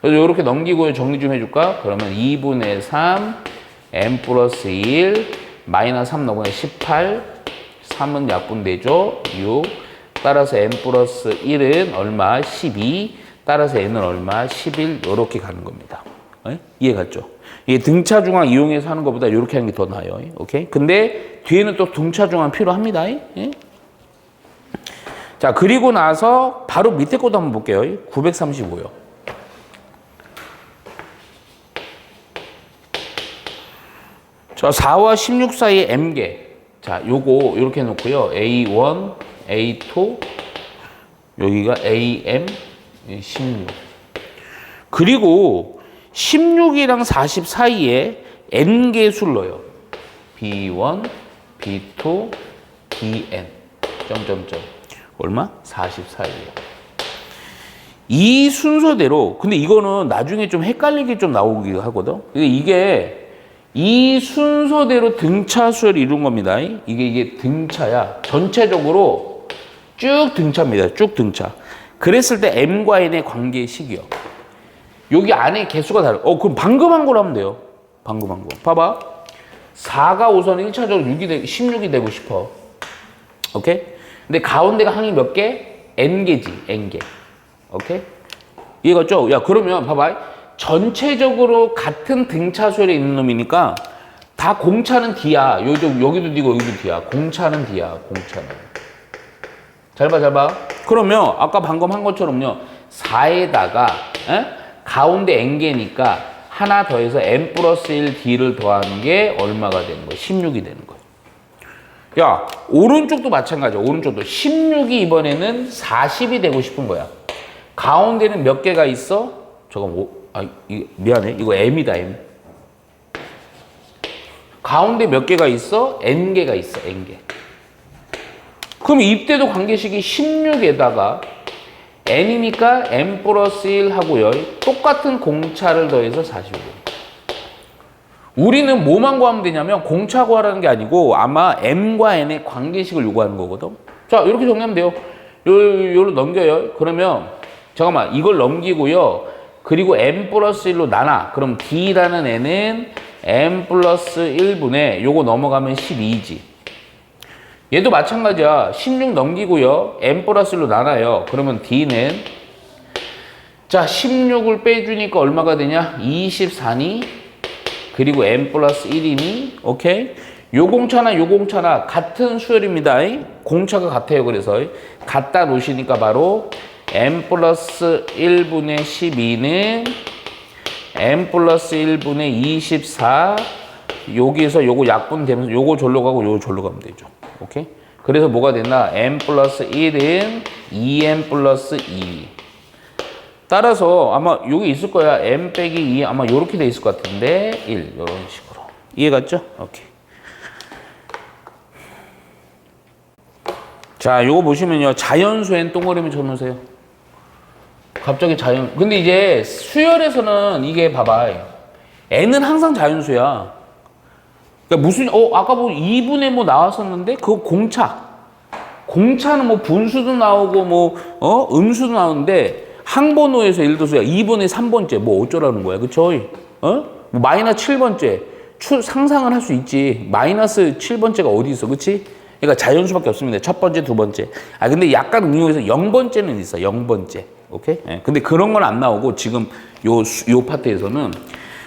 A: 그래서 요렇게 넘기고 정리 좀 해줄까? 그러면 2분의 3, n 플러스 1, 마이너스 3 넘어가면 18, 3은 약분되죠? 6. 따라서 n 플러스 1은 얼마? 12. 따라서 n은 얼마? 11. 이렇게 가는 겁니다. 이해 갔죠? 이게 등차중앙 이용해서 하는 것보다 이렇게 하는 게 더 나아요. 오케이? 근데 뒤에는 또 등차중앙 필요합니다. 자, 그리고 나서 바로 밑에 것도 한번 볼게요. 935요. 자, 4와 16 사이에 m개. 자, 요거 이렇게 놓고요. A1, A2, 여기가 AM, 16. 그리고 16이랑 40 사이에 n개수를 넣어요. B1, B2, Bn. 점점점. 얼마? 40 사이에요. 이 순서대로, 근데 이거는 나중에 좀 헷갈리게 좀 나오기도 하거든. 이게 이 순서대로 등차수를 이룬 겁니다. 이게 등차야. 전체적으로 쭉 등차입니다. 쭉 등차. 그랬을 때 m과 n의 관계식이요. 여기 안에 개수가 다르. 그럼 방금 한 걸로 하면 돼요. 방금 한 거. 봐봐. 4가 우선 1차적으로 16이 되고 싶어. 오케이? 근데 가운데가 항이 몇 개? n개지. n개. 오케이? 이해갔죠? 야, 그러면 봐봐. 전체적으로 같은 등차수열에 있는 놈이니까 다 공차는 D야. 여기도 D고 여기도 D야. 공차는 D야. 공차는. 잘 봐. 그러면 아까 방금 한 것처럼요. 4에다가 가운데 n개니까 하나 더해서 n 플러스 1 D를 더하는 게 얼마가 되는 거야? 16이 되는 거야. 야, 오른쪽도 마찬가지야. 오른쪽도 16이 이번에는 40이 되고 싶은 거야. 가운데는 몇 개가 있어? 미안해. 이거 m이다, m. 가운데 몇 개가 있어? n개가 있어, n개. 그럼 이때도 관계식이 16에다가 n이니까 n 플러스 1 하고요. 똑같은 공차를 더해서 45. 우리는 뭐만 구하면 되냐면 공차 구하라는 게 아니고 아마 m과 n의 관계식을 요구하는 거거든. 자, 이렇게 정리하면 돼요. 요로 넘겨요. 그러면 잠깐만, 이걸 넘기고요. 그리고 n 플러스 1로 나눠. 그럼 D라는 n은 n 플러스 1분의 요거 넘어가면 12지. 얘도 마찬가지야. 16 넘기고요. n 플러스 1로 나눠요. 그러면 D는 자, 16을 빼주니까 얼마가 되냐? 24니? 그리고 n 플러스 1이니? 오케이? 요 공차나 같은 수열입니다. 공차가 같아요. 그래서 갖다 놓으시니까 바로 n 플러스 1분의 12는 n 플러스 1분의 24. 여기에서 요거 약분되면서 요거 절로 가고 요거 절로 가면 되죠. 오케이? 그래서 뭐가 됐나? n 플러스 1은 2n 플러스 2. 따라서 아마 여기 있을 거야. n 빼기 2 아마 요렇게 돼 있을 것 같은데 1 이런 식으로. 이해 갔죠? 오케이. 자, 요거 보시면요. 자연수엔 동그라미 쳐놓으세요. 갑자기 근데 이제 수열에서는 이게 봐봐. n은 항상 자연수야. 그러니까 무슨, 아까 뭐 2분의 뭐 나왔었는데 그거 공차는 뭐 분수도 나오고 뭐 음수도 나오는데 항번호에서 예를 들어서 2번에 3번째 뭐 어쩌라는 거야, 그쵸? 뭐 마이너스 7번째 상상을 할 수 있지. 마이너스 7번째가 어디 있어, 그치? 그러니까 자연수밖에 없습니다. 첫 번째, 두 번째. 근데 약간 응용해서 0번째는 있어, 0번째. 오케이? 근데 그런 건 안 나오고 지금 요 파트에서는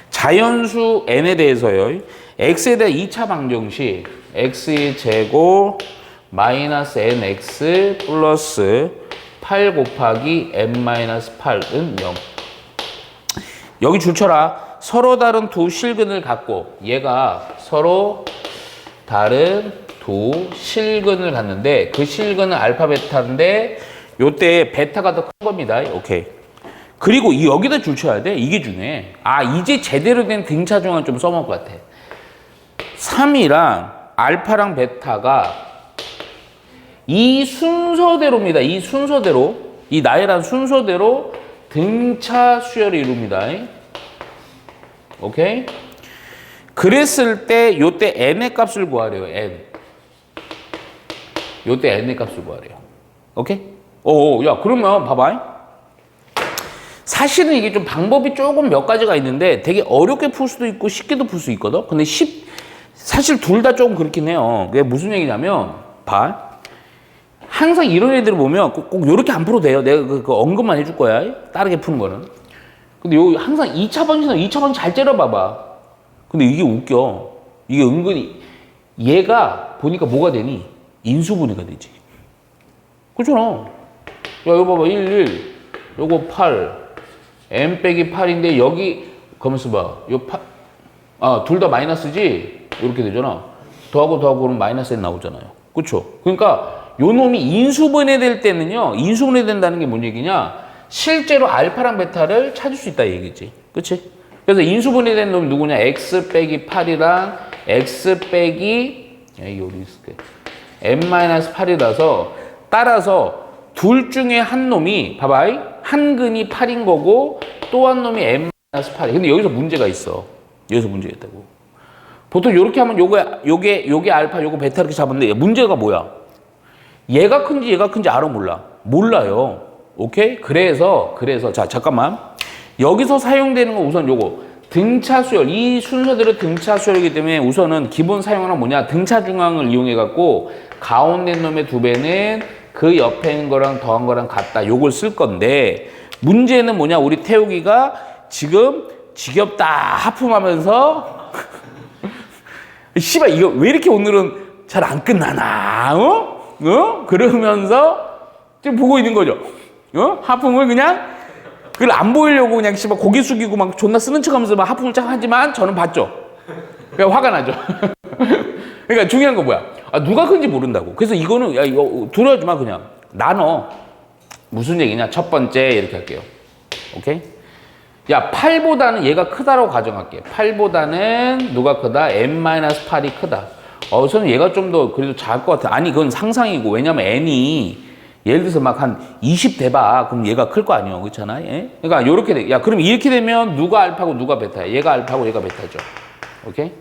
A: 자연수 n에 대해서요. x에 대한 2차 방정식 x의 제곱 마이너스 nx 플러스 8 곱하기 n-8은 0. 여기 줄쳐라. 서로 다른 두 실근을 갖고 얘가 서로 다른 두 실근을 갖는데 그 실근은 알파 베타인데 요때 베타가 더 큰 겁니다. 오케이. 그리고 여기다 줄쳐야 돼. 이게 중요해. 이제 제대로 된 등차 중앙을 좀 써먹을 것 같아. 3이랑 알파랑 베타가 이 순서대로입니다. 이 순서대로, 이 나열한 순서대로 등차 수열을 이룹니다. 오케이? 그랬을 때 요때 n의 값을 구하래요. n. 요때 n의 값을 구하래요. 오케이? 야, 그러면 봐봐. 사실은 이게 좀 방법이 조금 몇 가지가 있는데 되게 어렵게 풀 수도 있고 쉽게도 풀 수 있거든. 근데 사실 둘 다 조금 그렇긴 해요. 그게 무슨 얘기냐면 봐. 항상 이런 애들을 보면 꼭 요렇게 안 풀어도 돼요. 내가 그 언급만 해줄 거야. 다르게 푸는 거는. 근데 항상 2차 방정식, 2차 방정식 잘 째려봐봐. 근데 이게 웃겨. 이게 은근히 얘가 보니까 뭐가 되니? 인수분해가 되지. 그렇잖아. 야, 이거 봐봐. 1, 요거 8. n 빼기 8인데 여기 가만있어 봐. 요 8. 둘 다 마이너스지? 이렇게 되잖아. 더하고 그러면 마이너스 n 나오잖아요. 그쵸? 그러니까 요 놈이 인수분해 될 때는요. 인수분해 된다는 게 뭔 얘기냐? 실제로 알파랑 베타를 찾을 수 있다 얘기지. 그치? 그래서 인수분해 된 놈이 누구냐? x 빼기 8이랑 x 빼기 n-8이라서 따라서 둘 중에 한 놈이 봐봐. 한 근이 8인 거고 또 한 놈이 n-8. 근데 여기서 문제가 있어. 여기서 문제가 있다고. 보통 이렇게 하면 요게 알파, 요거 베타 이렇게 잡았는데 문제가 뭐야? 얘가 큰지 알아 몰라? 몰라요. 오케이? 그래서 자 잠깐만. 여기서 사용되는 건 우선 요거 등차 수열. 이 순서대로 등차 수열이기 때문에 우선은 기본 사용하는 뭐냐? 등차 중앙을 이용해 갖고 가운데 놈의 2배는 그 옆에 있는 거랑 더한 거랑 같다. 요걸 쓸 건데 문제는 뭐냐? 우리 태우기가 지금 지겹다 하품하면서 씨발 이거 왜 이렇게 오늘은 잘 안 끝나나? 그러면서 지금 보고 있는 거죠. 하품을 그냥 그걸 안 보이려고 그냥 씨발 고개 숙이고 막 존나 쓰는 척하면서 막 하품을 쫙 하지만 저는 봤죠. 그러니까 화가 나죠. 그러니까 중요한 건 뭐야? 누가 큰지 모른다고. 그래서 이거는 야 이거 두려워하지 마 그냥 나눠. 무슨 얘기냐? 첫 번째 이렇게 할게요. 오케이? 야 8보다는 얘가 크다라고 가정할게. 8보다는 누가 크다? n-8이 크다. 저는 얘가 좀 더 그래도 작을 것 같아. 아니 그건 상상이고 왜냐면 n이 예를 들어서 막 한 20 돼봐. 그럼 얘가 클 거 아니에요. 그렇잖아. 예? 그러니까 요렇게 돼. 야 그럼 이렇게 되면 누가 알파고 누가 베타야? 얘가 알파고 얘가 베타죠. 오케이?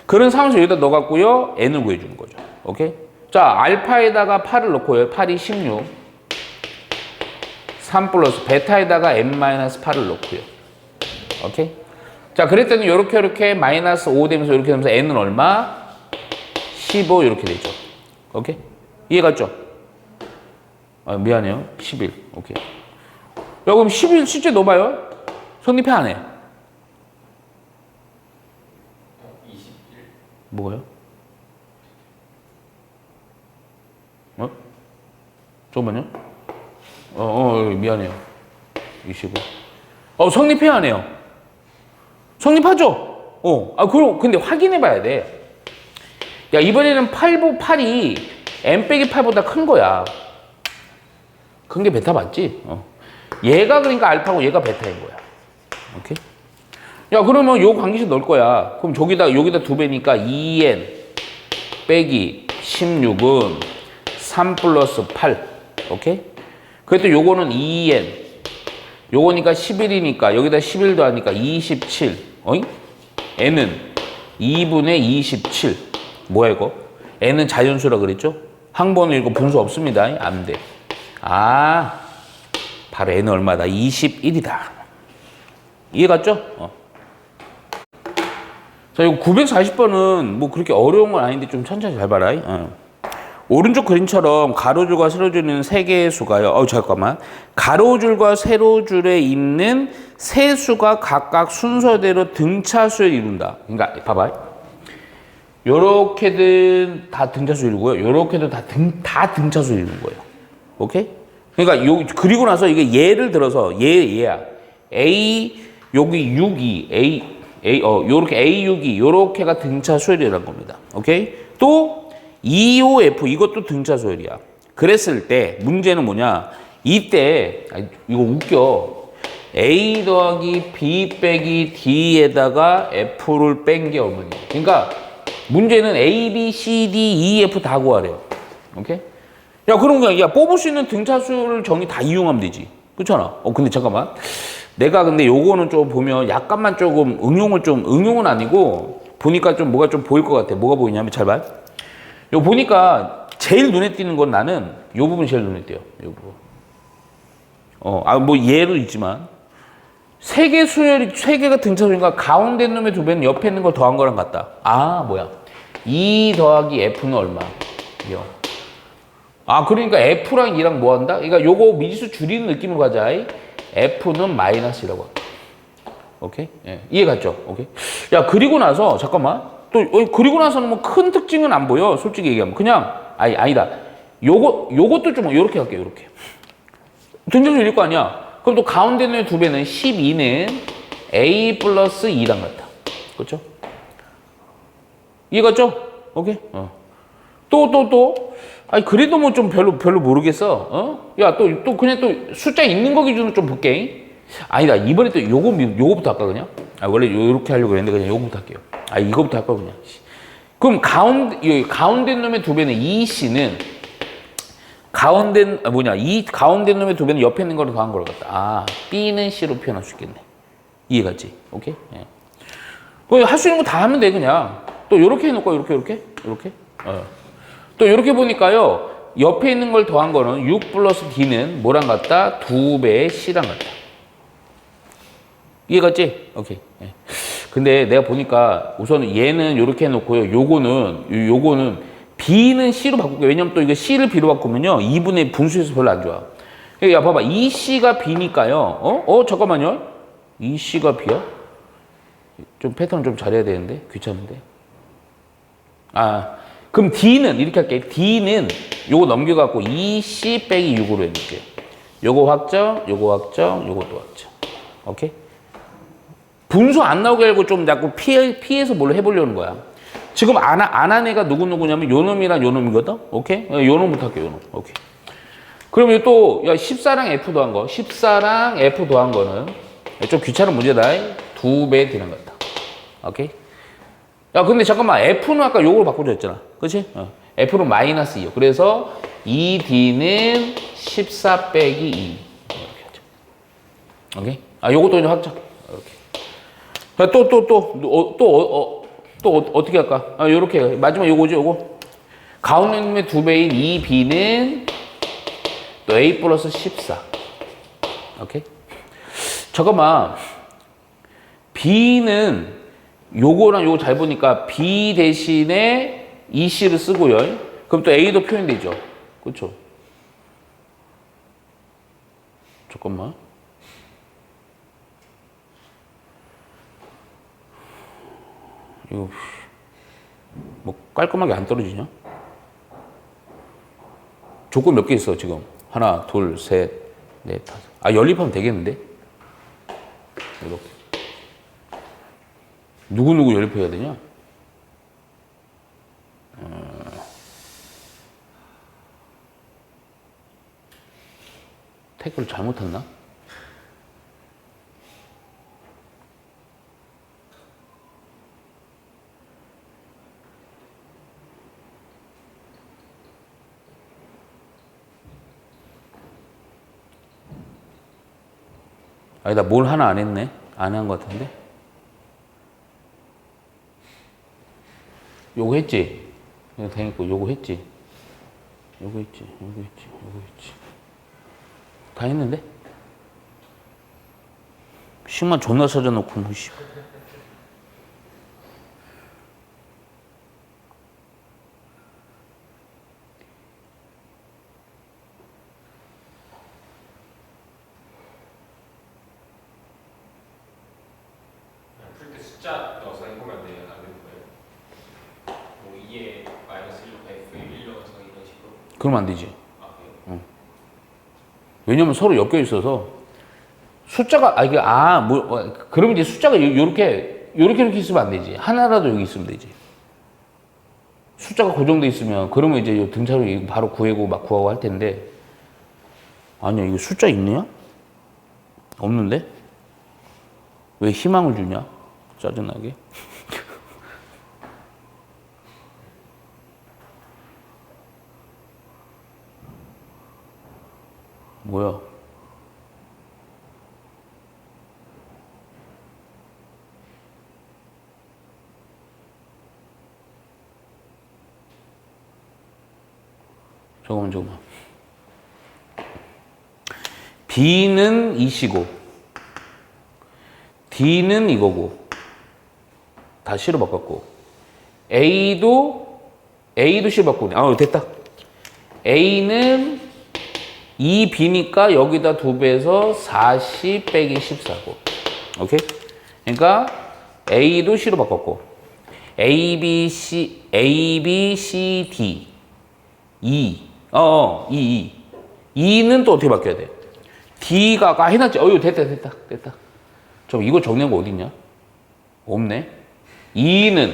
A: 그런 상황에서 여기다 넣어갖고요. n을 구해주는 거죠. 오케이? 자 알파에다가 8을 넣고요. 8이 16. 3 플러스 베타에다가 n-8을 넣고요. 오케이? 자, 그랬더니 요렇게 마이너스 5 되면서 이렇게 되면서 n은 얼마? 15 이렇게 되죠. 오케이? 이해갔죠? 미안해요. 11. 오케이. 야, 그럼 11 실제 넣어봐요. 성립해 안 해?
B: 21.
A: 뭐가요? 잠깐만요. 미안해요. 25. 성립해 안 해요? 성립하죠? 그럼 근데 확인해 봐야 돼. 야, 이번에는 8이 n 빼기 8보다 큰 거야. 큰 게 베타 맞지? 얘가 그러니까 알파고 얘가 베타인 거야. 오케이? 야, 그러면 요 관계식 넣을 거야. 그럼 여기다 2배니까 2n 빼기 16은 3 플러스 8. 오케이? 그랬더니 요거는 2n. 요거니까 11이니까 여기다 11 더하니까 27. 어잉? n은 2분의 27. 뭐야 이거? n은 자연수라 그랬죠? 항번호 이거 분수 없습니다. 안 돼. 아, 바로 N은 얼마다? 21이다. 이해 갔죠? 자, 이거 940번은 뭐 그렇게 어려운 건 아닌데 좀 천천히 잘 봐라. 오른쪽 그림처럼 가로줄과 세로줄은 세 개의 수가요. 잠깐만. 가로줄과 세로줄에 있는 세 수가 각각 순서대로 등차수를 이룬다. 그러니까 봐봐. 요렇게든 다 등차수이고요. 요렇게도 다 등차수 이루는 거예요. 오케이? 그러니까 그리고 나서 이게 예를 들어서 얘야. A 여기 6이 요렇게 A 6이 요렇게가 등차수열이라는 겁니다. 오케이? 또 EOF 이것도 등차수열이야. 그랬을 때 문제는 뭐냐? 이때 이거 웃겨. A 더하기 B 빼기 D에다가 F를 뺀 게 얼마냐? 그러니까 문제는 A, B, C, D, E, F 다 구하래요. 오케이? 야, 그런 거야. 야, 뽑을 수 있는 등차수를 정의 다 이용하면 되지. 그렇잖아. 근데 잠깐만. 내가 근데 요거는 좀 보면 약간만 조금 응용은 아니고 보니까 좀 뭐가 좀 보일 것 같아. 뭐가 보이냐면 잘 봐. 요 보니까 제일 눈에 띄는 건 나는 요 부분이 제일 눈에 띄어요. 요 부분. 뭐 예도 있지만 세 개가 등차수니까 가운데 있는 놈의 두 배는 옆에 있는 걸 더한 거랑 같다. 아, 뭐야. 2 더하기 F는 얼마? 0. 그러니까 F랑 2랑 뭐 한다? 그러니까 요거 미지수 줄이는 느낌으로 가자. F는 마이너스라고 할게. 오케이? 예. 이해 갔죠? 오케이? 야, 그리고 나서, 잠깐만. 또, 그리고 나서는 뭐 큰 특징은 안 보여. 솔직히 얘기하면. 그냥, 아니다. 요것도 좀, 요렇게 할게요, 요렇게. 등차수 일일 거 아니야? 그럼 또 가운데 있는 두 배는 12는 A 플러스 2랑 같아. 그렇죠? 이해 갔죠? 오케이? 또. 그래도 뭐 좀 별로 모르겠어. 야, 또 그냥 또 숫자 있는 거 기준으로 좀 볼게. 아니다. 이번에 또 요거부터 할까, 그냥? 원래 요렇게 하려고 했는데 그냥 요거부터 할게요. 이거부터 할까, 그냥. 그럼 가운데 놈의 두 배는 EC는 가운데 놈의 두 배는 옆에 있는 거를 더한 걸 같다. B는 C로 표현할 수 있겠네. 이해 갔지? 오케이? 예. 할 수 있는 거 다 하면 돼, 그냥. 또 요렇게 해놓고, 요렇게. 또 이렇게 보니까요. 옆에 있는 걸 더한 거는 6 플러스 D는 뭐랑 같다? 2배의 C랑 같다. 이해 갔지? 오케이. 예. 근데 내가 보니까 우선 얘는 이렇게 해놓고요. 요거는 B는 C로 바꿀게요. 왜냐면 또 이거 C를 B로 바꾸면요. 2분의 분수에서 별로 안 좋아. 야, 봐봐. 2C가 B니까요. 잠깐만요. 2C가 B야? 좀 패턴 좀 잘해야 되는데. 귀찮은데. 그럼 D는 이렇게 할게. D는 요거 넘겨갖고 2C 빼기 6으로 해놓을게요. 요거 확정, 요것도 확정. 오케이? 분수 안 나오게 하고 좀 자꾸 피해서 뭘 해보려는 거야. 지금 안 한 애가 누구냐면 요 놈이랑 요 놈이거든? 오케이? 요 놈부터 할게요, 요 놈. 오케이. 그러면 또, 14랑 F 더한 거. 14랑 F 더한 거는 좀 귀찮은 문제다. 2배 D랑 같다. 오케이? 야, 근데 잠깐만. F는 아까 요걸 바꾸자 했잖아. 그치? F는 마이너스 2요. 그래서 2D는 14 빼기 2. 이렇게 하죠. 오케이? 요것도 이제 확정. 이렇게. 또 어떻게 할까? 요렇게. 마지막 요거지, 요거. 가운데 놈의 2배인 2B는 또 A 플러스 14. 오케이? 잠깐만. B는 요거랑 요거 잘 보니까 B 대신에 EC를 쓰고요. 그럼 또 A도 표현되죠. 그렇죠? 잠깐만. 이거 뭐 깔끔하게 안 떨어지냐? 조건 몇 개 있어 지금? 하나, 둘, 셋, 넷, 다섯. 연립하면 되겠는데? 이렇게. 누구 연립해야 되냐? 태그를 잘못했나? 나 뭘 하나 안 했네? 안 한 것 같은데? 요거 했지? 이거 되니까 요거 했지? 요거 있지, 요거 있지, 요거 있지. 다 했는데? 식만 존나 찾아놓고 뭐 씨.
B: 풀 때 숫자 넣어서 해보면 안 되는 거예요? 뭐 2에 마이너스 1로 F에 1 넣어서 이런 식으로?
A: 그러면 안 되지.
B: 아 그래요?
A: 왜냐면 서로 엮여 있어서 숫자가 이게 그러면 이제 숫자가 요렇게 이렇게 있으면 안 되지. 하나라도 여기 있으면 되지. 숫자가 고정돼 있으면 그러면 이제 요 등차로 바로 구하고 막 구하고 할 텐데 아니야 이거 숫자 있냐? 없는데? 왜 희망을 주냐? 짜증나게. 뭐야? 잠깐만. B는 이시고 D는 이거고 다 C로 바꿨고 A도 C로 바꾸네. 됐다. A는 2B니까 여기다 2배에서 4C 빼기 14고 오케이? 그러니까 A도 C로 바꿨고 A, B, C, D E 2는 또 어떻게 바뀌어야 돼? D가 아까 해놨지? 됐다. 좀 이거 정리한 거 어딨냐? 없네. 2는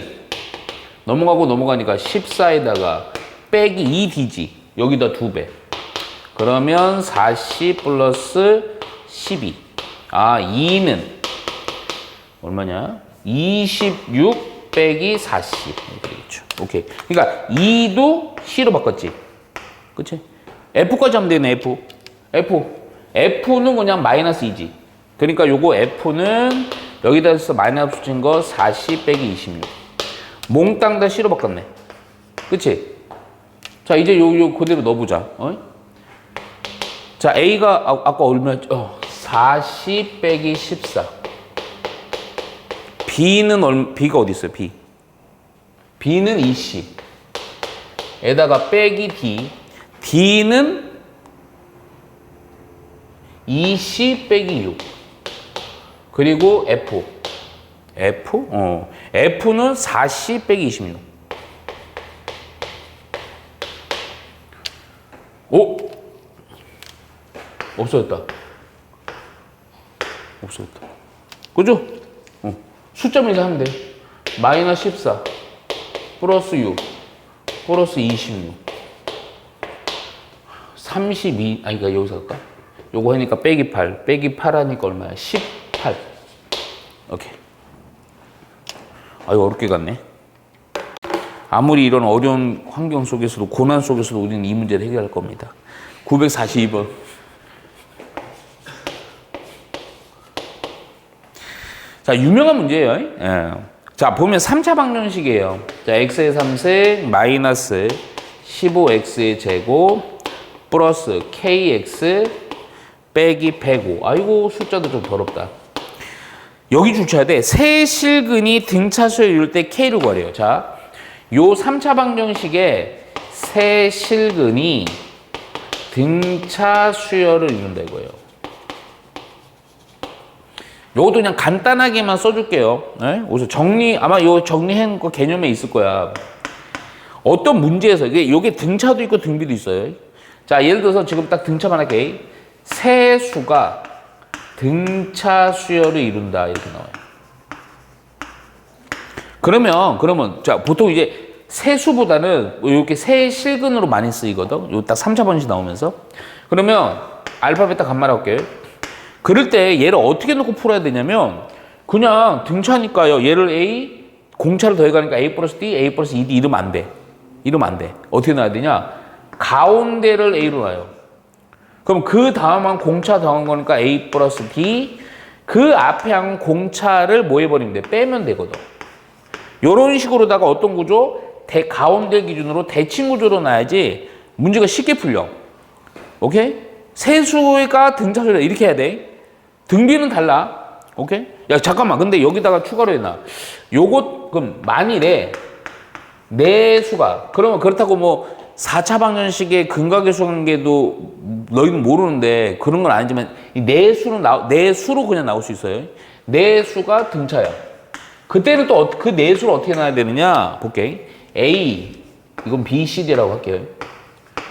A: 넘어가니까 14에다가 빼기 2D지. 여기다 2배. 그러면 4C 플러스 12. 2는 얼마냐? 26 빼기 4C. 되겠죠. 오케이. 그러니까 2도 C로 바꿨지. 그치? F까지 하면 되네, F는 그냥 마이너스 2지. 그러니까 요거 F는 여기다 해서 마이너스 붙인 거 4C 빼기 26. 몽땅 다 C로 바꿨네. 그치? 자, 이제 요 그대로 넣어보자. 자, A가 아까 얼마였죠? 4C 빼기 14. B가 어디 있어요? B는 2C. 에다가 빼기 D. D는 2C 빼기 6. 그리고 F는 4C 빼기 26. 없어졌다. 그죠? 숫자면서 하면 돼. 마이너스 14 플러스 6 플러스 26 32 그러니까 여기서 할까? 요거 하니까 빼기 8 하니까 얼마야? 18. 오케이. 이거 어렵게 갔네. 아무리 이런 어려운 환경 속에서도 고난 속에서도 우리는 이 문제를 해결할 겁니다. 942번. 자, 유명한 문제예요. 자, 보면 3차 방정식이에요. 자, x의 3세 마이너스 15x의 제곱 플러스 kx 빼기 105. 아이고, 숫자도 좀 더럽다. 여기 주셔야 돼. 세 실근이 등차수에 이룰 때 k를 구하래요. 자, 요 3차 방정식에 세 실근이 등차 수열을 이룬다 이거예요. 요것도 그냥 간단하게만 써줄게요. 그래서 아마 요 정리한 거 개념에 있을 거야. 어떤 문제에서, 요게 등차도 있고 등비도 있어요. 자, 예를 들어서 지금 딱 등차만 할게. 세 수가 등차 수열을 이룬다. 이렇게 나와요. 그러면, 자, 보통 이제 세수보다는 이렇게 세 실근으로 많이 쓰이거든. 요 딱 3차 번식 나오면서. 그러면 알파벳 딱 간말할게요. 그럴 때 얘를 어떻게 놓고 풀어야 되냐면 그냥 등차니까요. 얘를 A, 공차를 더해가니까 A 플러스 D, A 플러스 2D 이러면 안 돼. 어떻게 놔야 되냐? 가운데를 A로 놔요. 그럼 그 다음은 공차 더한 거니까 A 플러스 D, 그 앞에 한 공차를 뭐 해버리면 돼? 빼면 되거든. 요런 식으로다가 어떤 구조? 가운데 기준으로 대칭 구조로 놔야지 문제가 쉽게 풀려. 오케이? 세수가 등차수다. 이렇게 해야 돼. 등비는 달라. 오케이? 야, 잠깐만. 근데 여기다가 추가로 해놔. 요것, 그럼 만일에 내수가, 그러면 그렇다고 뭐 4차 방정식의 근각의 수관계도 너희는 모르는데 그런 건 아니지만 이 내수로 그냥 나올 수 있어요. 내수가 등차야. 그때는 또 그 내수를 어떻게 놔야 되느냐? 볼게. A, 이건 B, C, D라고 할게요.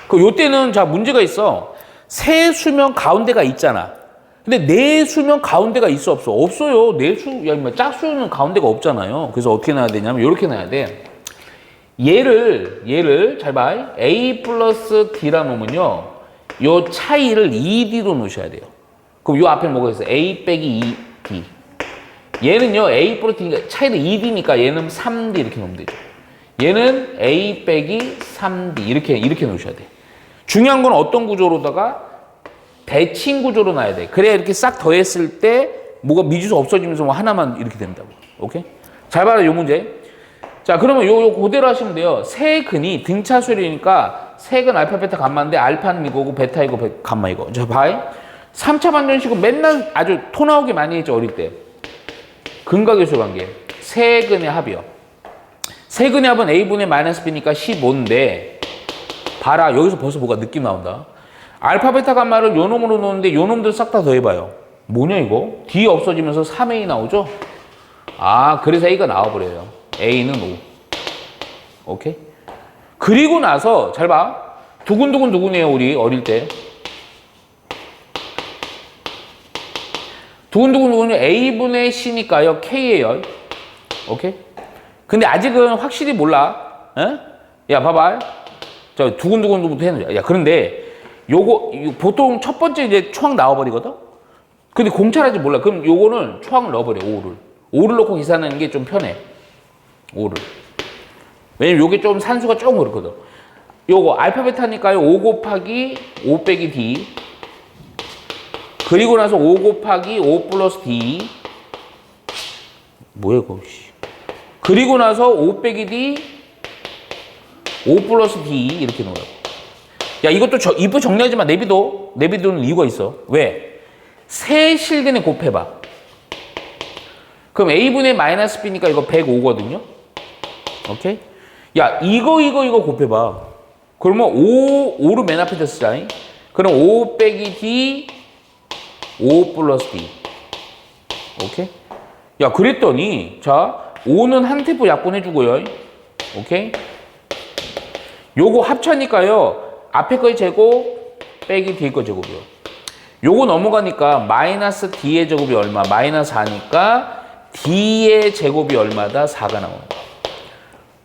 A: 그 요때는 자 문제가 있어. 세 수면 가운데가 있잖아. 근데 네 수면 가운데가 있어 없어? 없어요. 내수, 야 임마 짝수는 가운데가 없잖아요. 그래서 어떻게 놔야 되냐면 이렇게 놔야 돼. 얘를 잘 봐. A 플러스 D라 놓으면요. 요 차이를 2D로 놓으셔야 돼요. 그럼 요 앞에 뭐가 있어요? A 빼기 2D. 얘는요. A 플러스 D니까 차이를 2D니까 얘는 3D 이렇게 놓으면 되죠. 얘는 A 빼기 3D 이렇게 놓으셔야 돼. 중요한 건 어떤 구조로다가 대칭 구조로 놔야 돼. 그래야 이렇게 싹 더했을 때 뭐가 미주수 없어지면서 뭐 하나만 이렇게 된다고. 오케이? 잘 봐라 요 문제. 자 그러면 요 그대로 하시면 돼요. 세근이 등차수열이니까 세근 알파 베타 감마인데 알파는 이거고 베타 이거 감마 이거. 자 봐요. 3차 방정식은 맨날 아주 토 나오게 많이 했죠 어릴 때. 근각의수 관계. 세근의 합이요. 세근의 합은 A분의 마이너스 B니까 15인데 봐라 여기서 벌써 뭐가 느낌 나온다. 알파 베타 감마를 요 놈으로 놓는데 요 놈들 싹 다 더해봐요. 뭐냐 이거? D 없어지면서 3A 나오죠? 아 그래서 A가 나와버려요. A는 5. 오케이? 그리고 나서 잘 봐. 두근두근 누구네요 우리 어릴 때. 두근두근 누구는 A분의 C니까요. K예요. 오케이? 근데 아직은 확실히 몰라. 에? 야 봐봐. 저 두근두근부터 해놓자. 야 그런데 요거 보통 첫 번째 이제 초항 나와버리거든? 근데 공차라지 몰라. 그럼 요거는 초항을 넣어버려. 5를 넣고 계산하는 게 좀 편해. 5를. 왜냐면 요게 좀 산수가 조금 그렇거든. 요거 알파 베타니까요. 5 곱하기 5 빼기 D. 그리고 나서 5 곱하기 5 플러스 D. 뭐야 이거. 그리고 나서 5 빼기 D. 5 플러스 D 이렇게 놓으라고. 야 이것도 이쁘 정리하지 마. 내비도는 이유가 있어. 왜? 세 실근에 곱해봐. 그럼 A분의 마이너스 B니까 이거 105거든요. 오케이? 야 이거 곱해봐. 그러면 5를 맨 앞에 쓰자. 그럼 5 빼기 D 5 플러스 D. 오케이? 야 그랬더니 자 5는 한 테프 약분해주고요. 오케이? 요거 합차니까요. 앞에 거의 제곱 빼기 뒤에 거 제곱이요. 요거 넘어가니까 마이너스 D의 제곱이 얼마? 마이너스 4니까 D의 제곱이 얼마다? 4가 나오는 거야.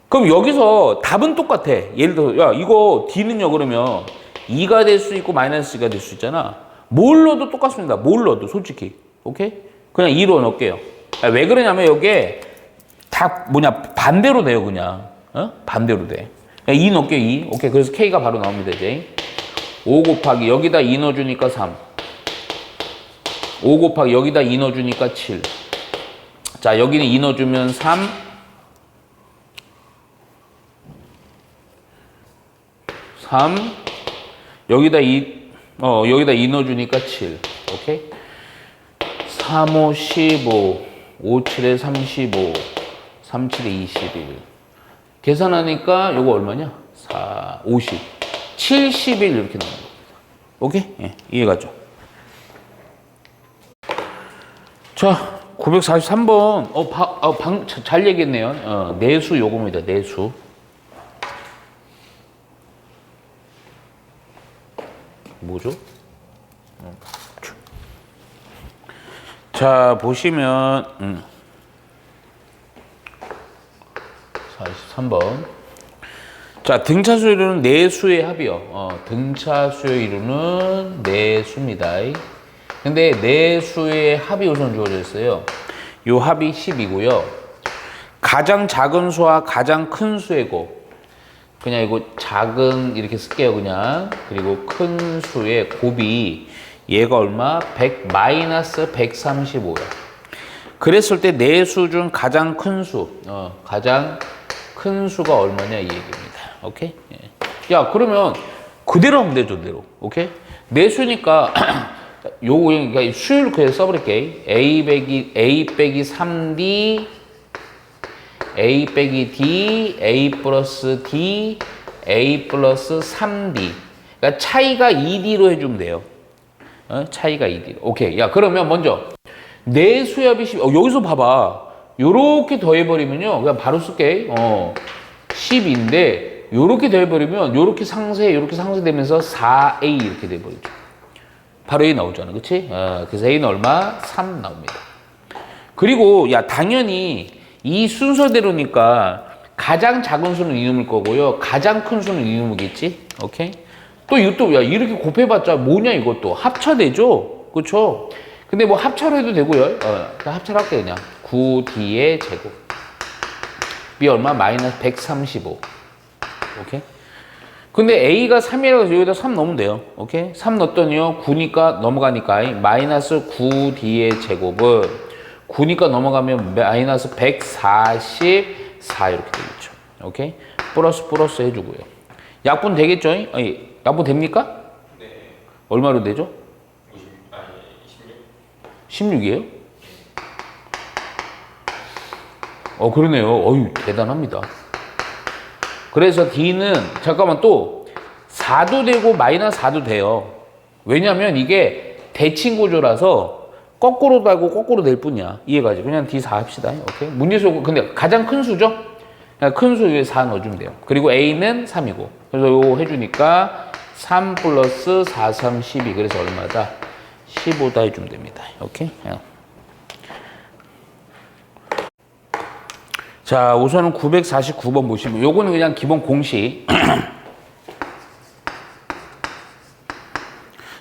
A: 그럼 여기서 답은 똑같아. 예를 들어서 야 이거 D는요 그러면 2가 될 수 있고 마이너스 2가 될 수 있잖아. 뭘 넣어도 똑같습니다. 뭘 넣어도 솔직히. 오케이? 그냥 2로 넣을게요. 야, 왜 그러냐면 여기에 다 반대로 돼요 그냥. 반대로 돼. 2 넣을게요 2. 오케이 그래서 K가 바로 나옵니다 이제. 5 곱하기 여기다 2 넣어주니까 3. 5 곱하기 여기다 2 넣어주니까 7. 자 여기는 2 넣어주면 3. 3. 여기다 2 넣어주니까 7. 오케이? 3, 5, 15. 5, 7에 35. 3, 7에 21. 계산하니까 요거 얼마냐? 4, 50. 71 이렇게 나옵니다. 오케이? 예, 이해가죠? 자, 943번. 잘 얘기했네요. 내수 요겁니다. 내수. 뭐죠? 자, 보시면 43번. 자, 등차수의 이루는 내수의 합이요. 등차수의 이루는 내수입니다. 근데 내수의 합이 우선 주어져 있어요. 요 합이 10이고요. 가장 작은 수와 가장 큰 수의 곱. 그냥 이거 작은 이렇게 쓸게요 그냥. 그리고 큰 수의 곱이 얘가 얼마? 100 마이너스 135야. 그랬을 때 내수 중 가장 큰 수. 가장 큰 수가 얼마냐 이 얘기입니다. 오케이? 예. 야 그러면 그대로 하면 되죠, 그대로. 오케이? 내수니까 요거 그러니까 수율 그대로 써버릴게. A 빼기 3D A 빼기 D A 플러스 D A 플러스 3D. 그러니까 차이가 2D로 해주면 돼요. 차이가 2D. 오케이. 야, 그러면 먼저 내수압이 10. 여기서 봐봐. 요렇게 더해버리면요. 그냥 바로 쓸게. 10인데 요렇게 더해버리면 요렇게 상쇄되면서 4A 이렇게 돼버리죠. 바로 A 나오잖아. 그치? 그래서 A는 얼마? 3 나옵니다. 그리고 야, 당연히 이 순서대로니까 가장 작은 수는 이음일 거고요. 가장 큰 수는 이음이겠지? 오케이? 또 이것도 야, 이렇게 곱해봤자 뭐냐 이것도 합차되죠? 그쵸? 근데 뭐 합차로 해도 되고요. 합차로 할게 그냥. 9D의 제곱. B 얼마? 마이너스 135. 오케이? 근데 A가 3이라고 해서 여기다 3 넣으면 돼요. 오케이? 3 넣었더니요. 9니까 넘어가니까 마이너스 9D의 제곱은 9니까 넘어가면 마이너스 144 이렇게 되겠죠. 오케이? 플러스 해주고요. 약분 되겠죠? 약분 됩니까?
B: 네.
A: 얼마로 되죠?
B: 16.
A: 16이에요? 그러네요. 어휴, 대단합니다. 그래서 D는, 잠깐만 또, 4도 되고 마이너스 4도 돼요. 왜냐면 이게 대칭 구조라서 거꾸로 달고 거꾸로 될 뿐이야. 이해가지? 그냥 D4 합시다. 오케이? 문제수, 근데 가장 큰 수죠? 큰 수 위에 4 넣어주면 돼요. 그리고 A는 3이고. 그래서 요거 해주니까 3 플러스 4, 3, 12. 그래서 얼마다? 15다 해주면 됩니다. 오케이? 자, 우선은 949번 보시면, 요거는 그냥 기본 공식.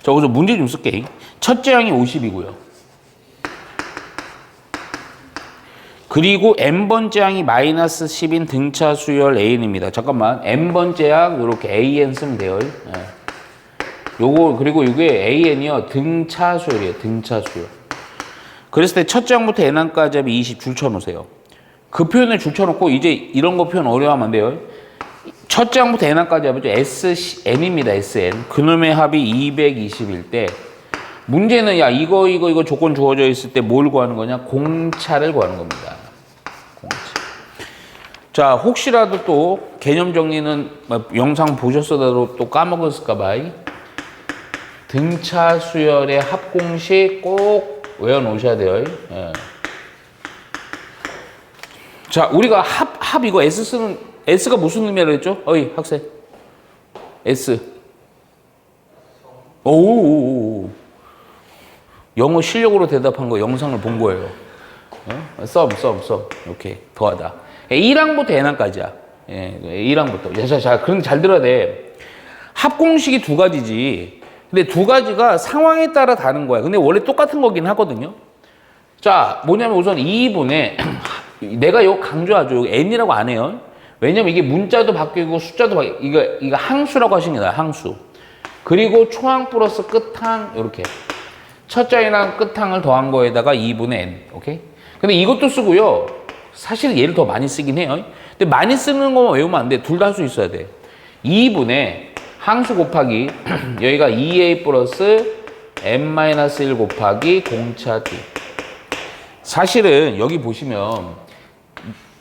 A: 자, 우선 문제 좀 쓸게. 첫째 항이 50이고요. 그리고 n번째 항이 마이너스 10인 등차 수열 AN입니다. 잠깐만. n번째 항, 요렇게 AN 쓰면 돼요. 요거, 그리고 이게 AN이요. 등차 수열이에요. 등차 수열. 그랬을 때 첫째 항부터 n항까지 하면 20 줄 쳐놓으세요. 그 표현을 줄 쳐놓고 이제 이런 거 표현 어려워하면 안 돼요. 첫째 항부터 n항까지 하면 SN입니다. SN. 그놈의 합이 220일 때 문제는 야 이거 조건 주어져 있을 때 뭘 구하는 거냐? 공차를 구하는 겁니다. 공차. 자, 혹시라도 또 개념 정리는 영상 보셨어도 또 까먹었을까 봐 등차 수열의 합 공식 꼭 외워 놓으셔야 돼요. 예. 자, 우리가 합 이거 S 쓰는 S가 무슨 의미라고 했죠? 학생. S. 오. 영어 실력으로 대답한 거 영상을 본 거예요. 썸. 오케이. 더하다. 1항부터 n항까지야. 1항부터. 자, 그럼 잘 들어야 돼. 합공식이 두 가지지. 근데 두 가지가 상황에 따라 다른 거야. 근데 원래 똑같은 거긴 하거든요. 자, 뭐냐면 우선 2분의 내가 이거 강조하죠. n이라고 안 해요. 왜냐면 이게 문자도 바뀌고 숫자도 바뀌고 이거 항수라고 하시는 게 나아요. 항수. 그리고 초항 플러스 끝항 이렇게. 첫째 항이랑 끝항을 더한 거에다가 2분의 n. 오케이? 근데 이것도 쓰고요. 사실 얘를 더 많이 쓰긴 해요. 근데 많이 쓰는 것만 외우면 안 돼. 둘 다 할 수 있어야 돼. 2분의 항수 곱하기 여기가 2a 플러스 n-1 곱하기 공차 d. 사실은 여기 보시면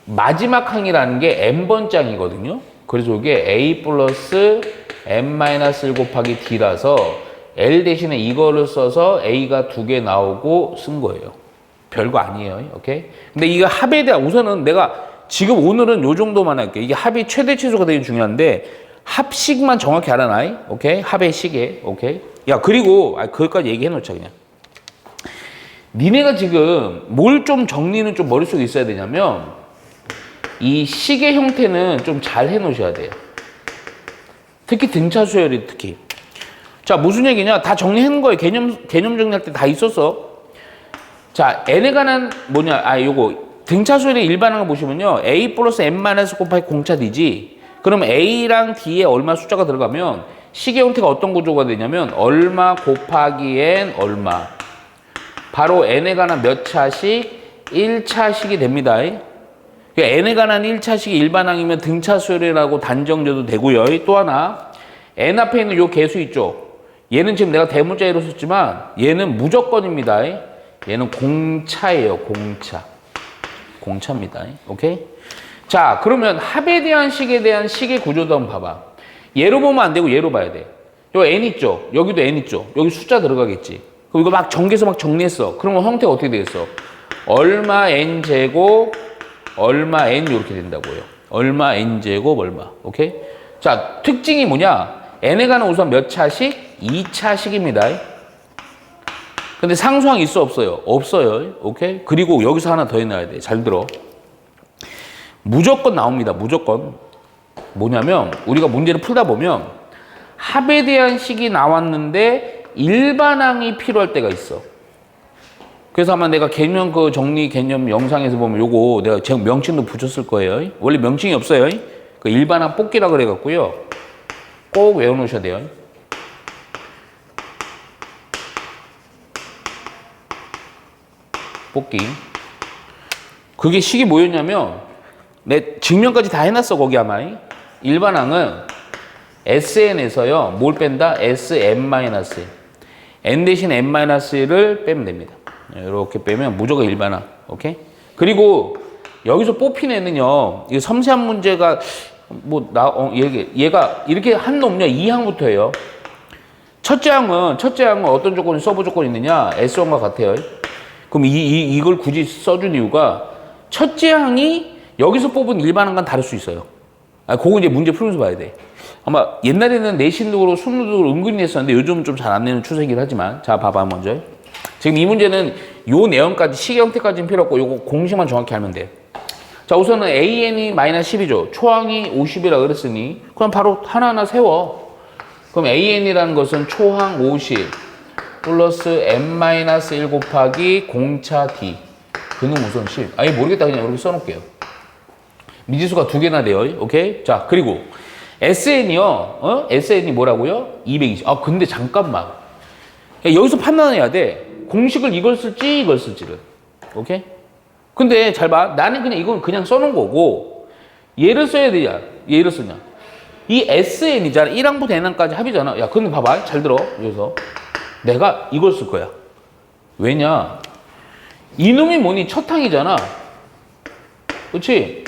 A: 마지막 항이라는 게 n번째 항이거든요. 그래서 이게 a 플러스 n-1 곱하기 d라서 L 대신에 이거를 써서 A가 2개 나오고 쓴 거예요. 별거 아니에요. 오케이? 근데 이거 합에 대한 우선은 내가 지금 오늘은 요 정도만 할게요. 이게 합이 최대 최소가 되게 중요한데 합식만 정확히 알아놔. 오케이? 합의 시계. 오케이? 야, 그리고 그것까지 얘기해 놓자 그냥. 니네가 지금 뭘 좀 정리는 좀 머릿속에 있어야 되냐면 이 시계 형태는 좀 잘 해 놓으셔야 돼요. 특히 등차 수열이 특히. 자, 무슨 얘기냐? 다 정리해 놓은 거예요. 개념 정리할 때 다 있었어. 자, n에 관한 요거 등차 수열의 일반항을 보시면요. a 플러스 n-1 곱하기 공차 d지. 그럼 a랑 d에 얼마 숫자가 들어가면 시계 형태가 어떤 구조가 되냐면 얼마 곱하기 n 얼마. 바로 n에 관한 몇 차식? 1차식이 됩니다. 그러니까 n에 관한 1차식이 일반항이면 등차 수열이라고 단정져도 되고요. 또 하나 n 앞에 있는 요 개수 있죠? 얘는 지금 내가 대문자로 썼지만 얘는 무조건입니다. 얘는 공차예요. 공차. 공차입니다. 오케이? 자, 그러면 합에 대한 식에 대한 식의 구조도 한번 봐봐. 얘로 보면 안 되고 얘로 봐야 돼. 요 n 있죠? 여기도 n 있죠? 여기 숫자 들어가겠지? 그럼 이거 막 전개해서 막 정리했어. 그러면 형태가 어떻게 되겠어? 얼마 n 제곱 얼마 n 이렇게 된다고요. 얼마 n 제곱 얼마. 오케이? 자, 특징이 뭐냐? n에 가는 우선 몇 차식? 2차식입니다. 근데 상수항 있어 없어요? 없어요. 오케이? 그리고 여기서 하나 더 해놔야 돼. 잘 들어. 무조건 나옵니다. 무조건. 뭐냐면 우리가 문제를 풀다 보면 합에 대한 식이 나왔는데 일반항이 필요할 때가 있어. 그래서 아마 내가 개념 그 정리 개념 영상에서 보면 요거 내가 제가 명칭도 붙였을 거예요. 원래 명칭이 없어요. 그 일반항 뽑기라 그래 갖고요. 꼭 외워 놓으셔야 돼요. 뽑기. 그게 식이 뭐였냐면 내 증명까지 다 해놨어 거기 아마. 일반항은 SN에서요 뭘 뺀다? SM-1 n 대신 n-1을 빼면 됩니다. 이렇게 빼면 무조건 일반항. 오케이? 그리고 여기서 뽑힌 애는요 이 섬세한 문제가 얘가 이렇게 한 놈요 2항부터예요. 첫째 항은 어떤 조건이 서브 조건이 있느냐? S1과 같아요. 그럼 이걸 굳이 써준 이유가 첫째 항이 여기서 뽑은 일반항과는 다를 수 있어요. 그거 이제 문제 풀면서 봐야 돼. 아마 옛날에는 내신도로 순도로 은근히 냈었는데 요즘은 좀 잘 안 내는 추세이긴 하지만 자 봐봐 먼저. 지금 이 문제는 요 내용까지 식 형태까지는 필요 없고 요거 공식만 정확히 알면 돼. 자 우선은 AN이 마이너스 10이죠. 초항이 50이라 그랬으니 그럼 바로 하나하나 세워. 그럼 AN이라는 것은 초항 50 플러스 n-1 곱하기 공차 D 그놈 우선 10. 아예 모르겠다 그냥 이렇게 써놓을게요. 미지수가 두 개나 돼요. 오케이? 자 그리고 SN이요. SN이 뭐라고요? 220. 아 근데 잠깐만. 여기서 판단해야 돼. 공식을 이걸 쓸지 이걸 쓸지를. 오케이? 근데 잘 봐. 나는 그냥 이건 그냥 써놓은 거고 얘를 써야 되냐? 얘를 쓰냐? 이 SN이잖아. 1항부터 n항까지 합이잖아. 야 근데 봐봐. 잘 들어. 여기서 내가 이걸 쓸 거야. 왜냐? 이놈이 뭐니? 첫 항이잖아. 그렇지?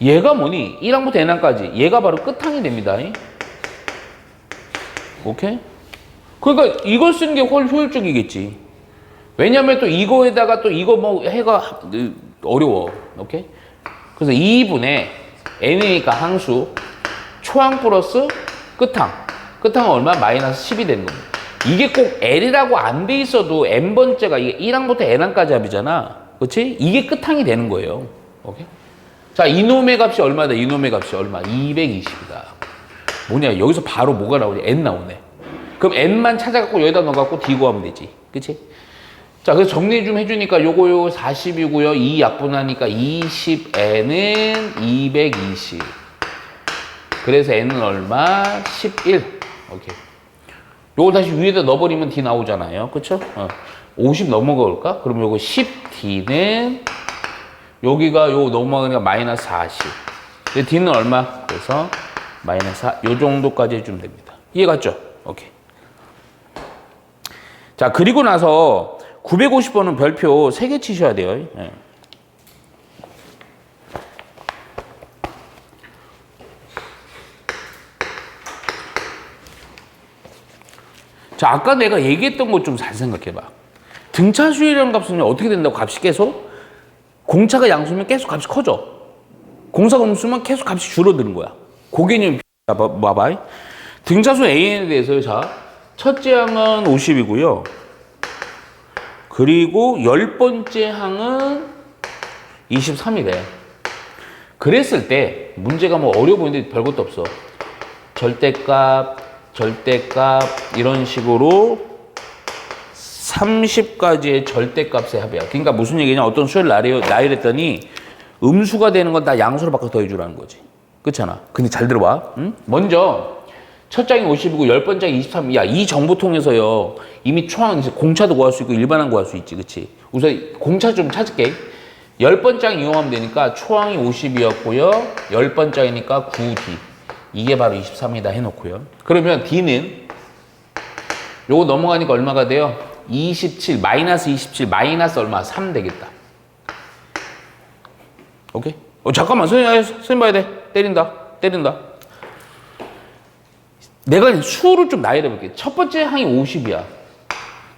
A: 얘가 뭐니? 1항부터 n항까지. 얘가 바로 끝항이 됩니다. 오케이? 그러니까 이걸 쓰는 게 훨씬 효율적이겠지. 왜냐면 또 이거에다가 또 이거 뭐 해가 어려워. 오케이? 그래서 2분의 n이니까 항수 초항 플러스 끝항. 끝항은 얼마? 마이너스 10이 되는 겁니다. 이게 꼭 L이라고 안 돼 있어도 n번째가 이게 1항부터 n항까지 합이잖아. 그렇지? 이게 끝항이 되는 거예요. 오케이? 자, 이놈의 값이 얼마다? 이놈의 값이 얼마? 220이다. 뭐냐? 여기서 바로 뭐가 나오냐? n 나오네. 그럼 n만 찾아갖고 여기다 넣어갖고 d 구하면 되지. 그치? 자, 그래서 정리 좀 해주니까 요거 40이고요. 2 약분하니까 20n은 220. 그래서 n은 얼마? 11. 오케이. 요걸 다시 위에다 넣어버리면 d 나오잖아요. 그쵸? 50 넘어갈까? 그럼 요거 10d는 여기가 요 넘어가니까 마이너스 40. d는 얼마? 그래서 마이너스 4. 요 정도까지 해주면 됩니다. 이해갔죠? 오케이. 자, 그리고 나서 950번은 별표 3개 치셔야 돼요. 네. 자, 아까 내가 얘기했던 것 좀 잘 생각해봐. 등차수율이라는 값은 어떻게 된다고? 값이 계속? 공차가 양수면 계속 값이 커져. 공사가 음수면 계속 값이 줄어드는 거야. 그 개념 봐봐. 등차수 AN에 대해서요. 자, 첫째 항은 50이고요. 그리고 10번째 항은 23이래. 그랬을 때 문제가 뭐 어려워 보이는데 별것도 없어. 절대값 이런 식으로 30까지의 절대값의 합이야. 그러니까 무슨 얘기냐? 어떤 수를 나열했더니 음수가 되는 건 다 양수로 바꿔 더해주라는 거지. 그렇잖아. 근데 잘 들어봐. 응? 먼저 첫 장이 50이고 10번째가 23. 야, 이 정보통에서요. 이미 초항, 공차도 구할 수 있고 일반항 구할 수 있지. 그치? 우선 공차 좀 찾을게. 10번째 이용하면 되니까 초항이 50이었고요. 10번째이니까 9D. 이게 바로 23이다 해놓고요. 그러면 D는 요거 넘어가니까 얼마가 돼요? 27 마이너스 27 마이너스 얼마? 3 되겠다. 오케이? 잠깐만 선생님 봐야 돼. 때린다. 내가 수를 좀 나열해 볼게. 첫 번째 항이 50이야.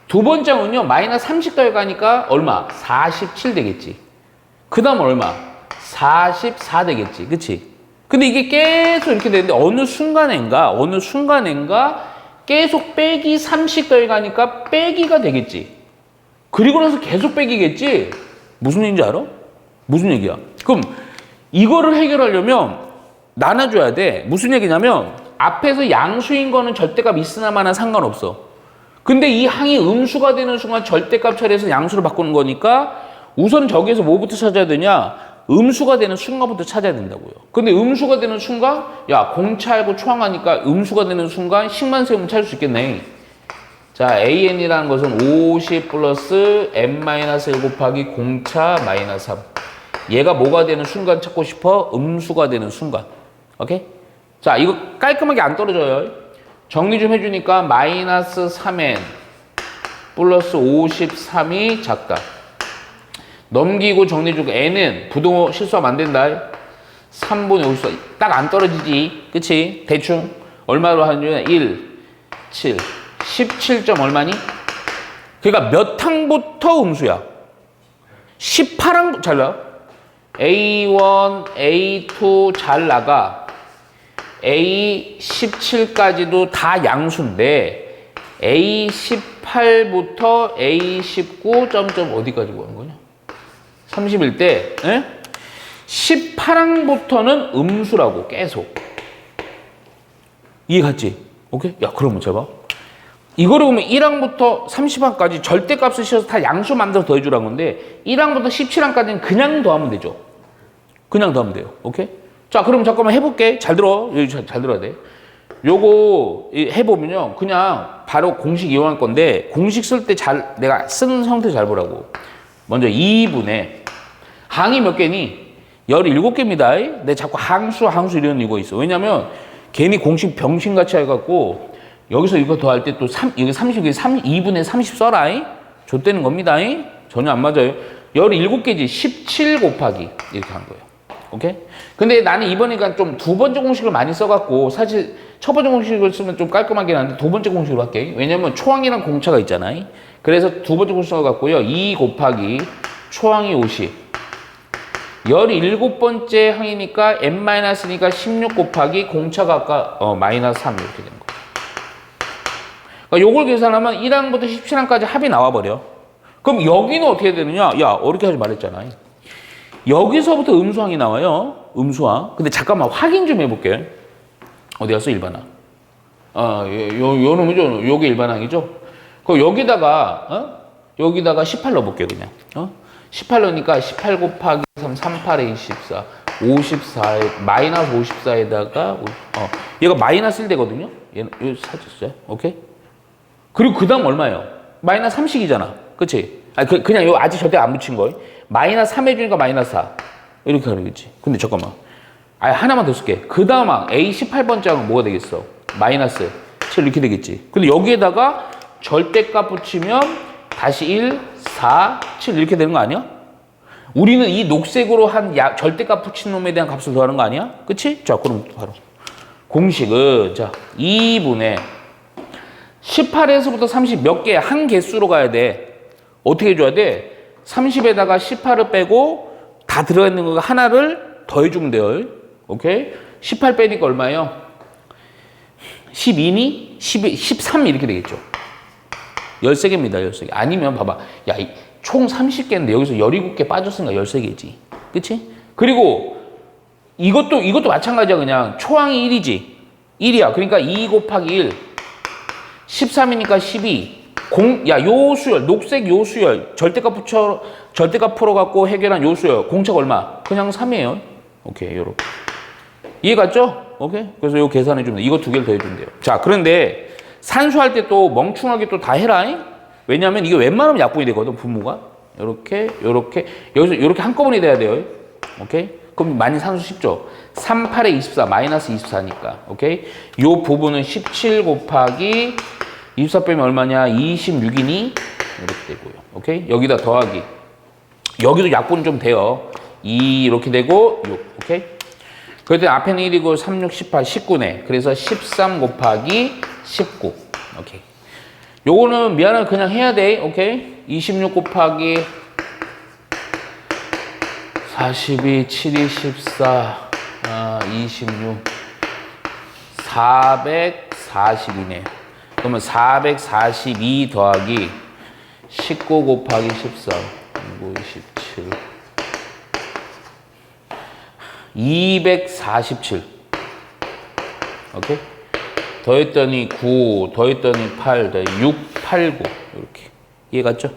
A: 두 번째 항은요 마이너스 30 더해가니까 얼마? 47 되겠지. 그 다음 얼마? 44 되겠지. 그치? 근데 이게 계속 이렇게 되는데 어느 순간인가 계속 빼기 30 더해가니까 빼기가 되겠지. 그리고 나서 계속 빼기겠지. 무슨 얘기인지 알아? 무슨 얘기야? 그럼 이거를 해결하려면 나눠줘야 돼. 무슨 얘기냐면 앞에서 양수인 거는 절대값 있으나 마나 상관없어. 근데 이 항이 음수가 되는 순간 절대값 처리해서 양수로 바꾸는 거니까 우선 저기에서 뭐부터 찾아야 되냐? 음수가 되는 순간부터 찾아야 된다고요. 근데 음수가 되는 순간, 야, 공차 알고 초항하니까 음수가 되는 순간 식만 세우면 찾을 수 있겠네. 자, AN이라는 것은 50 플러스 N-1 곱하기 공차 마이너스 3. 얘가 뭐가 되는 순간 찾고 싶어? 음수가 되는 순간. 오케이? 자, 이거 깔끔하게 안 떨어져요. 정리 좀 해주니까 마이너스 3N 플러스 53이 작다. 넘기고 정리해주고 N은 부동호 실수하면 안 된다. 3분의 54. 딱 안 떨어지지. 그치? 대충 얼마로 하냐면 1, 7, 17점 얼마니? 그러니까 몇 항부터 음수야? 18항 잘 나와. A1, A2 잘 나가. A17까지도 다 양수인데 A18부터 A19 점점 어디까지 보는 거냐? 31대 18항부터는 음수라고 계속. 이해 갔지? 오케이? 야 그러면 잘 봐. 이거를 보면 1항부터 30항까지 절대값을 씌워서 다 양수 만들어서 더해주라는 건데 1항부터 17항까지는 그냥 더하면 되죠. 그냥 더하면 돼요. 오케이? 자 그럼 잠깐만 해볼게. 잘 들어. 여기 잘 들어야 돼. 요거 해보면요 그냥 바로 공식 이용할 건데 공식 쓸 때 잘 내가 쓰는 형태 잘 보라고. 먼저 2분의 항이 몇 개니? 17개입니다. 내 자꾸 항수 이런 이거 있어. 왜냐면 괜히 공식 병신같이 해갖고 여기서 이거 더할 때 또 이거 2분의 30 써라. 좆되는 겁니다. 전혀 안 맞아요. 17개지 17 곱하기 이렇게 한 거예요. 오케이? 근데 나는 이번에가 좀 두 번째 공식을 많이 써갖고 사실 첫 번째 공식을 쓰면 좀 깔끔하긴 한데 두 번째 공식으로 할게. 왜냐면 초항이랑 공차가 있잖아. 그래서 두 번째 공식 써갖고요. 2 곱하기 초항이 50. 17번째 항이니까 n-니까 16 곱하기 공차가 아까 마이너스 3 이렇게 되는 거예요. 그러니까 요걸 계산하면 1항부터 17항까지 합이 나와버려. 그럼 여기는 어떻게 되느냐? 야 어렵게 하지 말랬잖아. 여기서부터 음수항이 나와요. 음수항. 근데 잠깐만 확인 좀 해볼게. 어디 갔어? 일반항. 요 놈이죠. 요게 일반항이죠. 그럼 여기다가 18 넣어볼게요. 그냥. 18 넣으니까 18 곱하기 3, 38에 24. 54에, 마이너스 54에다가, 얘가 마이너스 1 되거든요? 얘는, 여기 사졌어요. 오케이? 그리고 그 다음 얼마예요? 마이너스 3씩이잖아. 그치? 그냥 요 아직 절대 안 붙인 거예요. 마이너스 3 해주니까 마이너스 4. 이렇게 하겠지. 근데 잠깐만. 하나만 더 쓸게. 그 다음 항, A18번째 항은 뭐가 되겠어? 마이너스 7 이렇게 되겠지. 근데 여기에다가 절대값 붙이면 다시 1, 4, 7 이렇게 되는 거 아니야? 우리는 이 녹색으로 한 절대값 붙인 놈에 대한 값을 더하는 거 아니야? 그치? 자, 그럼 바로. 공식은, 자, 2분의 18에서부터 30 몇 개, 한 개수로 가야 돼. 어떻게 해줘야 돼? 30에다가 18을 빼고 다 들어가 있는 거 하나를 더해주면 돼요. 오케이? 18 빼니까 얼마예요? 12니? 13 이렇게 되겠죠. 13개입니다. 13개. 아니면 봐봐. 야, 총 30개인데 여기서 17개 빠졌으니까 13개지. 그치? 그리고 이것도 마찬가지야. 그냥 초항이 1이지. 1이야. 그러니까 2 곱하기 1. 13이니까 12. 요 수열, 녹색 요 수열, 절대값 풀어갖고 해결한 요 수열, 공차가 얼마? 그냥 3이에요. 오케이, 요렇게. 이해 갔죠? 오케이? 그래서 요 계산해주면 돼. 이거 두 개를 더해주면 돼요. 자, 그런데 산수할 때 또 멍충하게 또 다 해라. 왜냐면 이게 웬만하면 약분이 되거든, 분모가. 요렇게, 여기서 요렇게 한꺼번에 돼야 돼요. 오케이? 그럼 많이 산수 쉽죠? 38에 24 마이너스 24니까. 오케이? 요 부분은 17 곱하기 24 빼면 얼마냐? 26이니? 이렇게 되고요. 오케이? 여기다 더하기. 여기도 약분 좀 돼요. 2 이렇게 되고 6. 오케이? 그랬더니 앞에는 1이고 3, 6, 18, 19네. 그래서 13 곱하기 19. 오케이. 요거는 미안해 그냥 해야 돼. 오케이? 26 곱하기 42, 7이 14, 26, 442네. 그러면 442 더하기 19 곱하기 14, 9, 27, 247. 오케이? 더했더니 9, 더했더니 8, 더했더니 6, 8, 9. 이렇게. 이해 갔죠?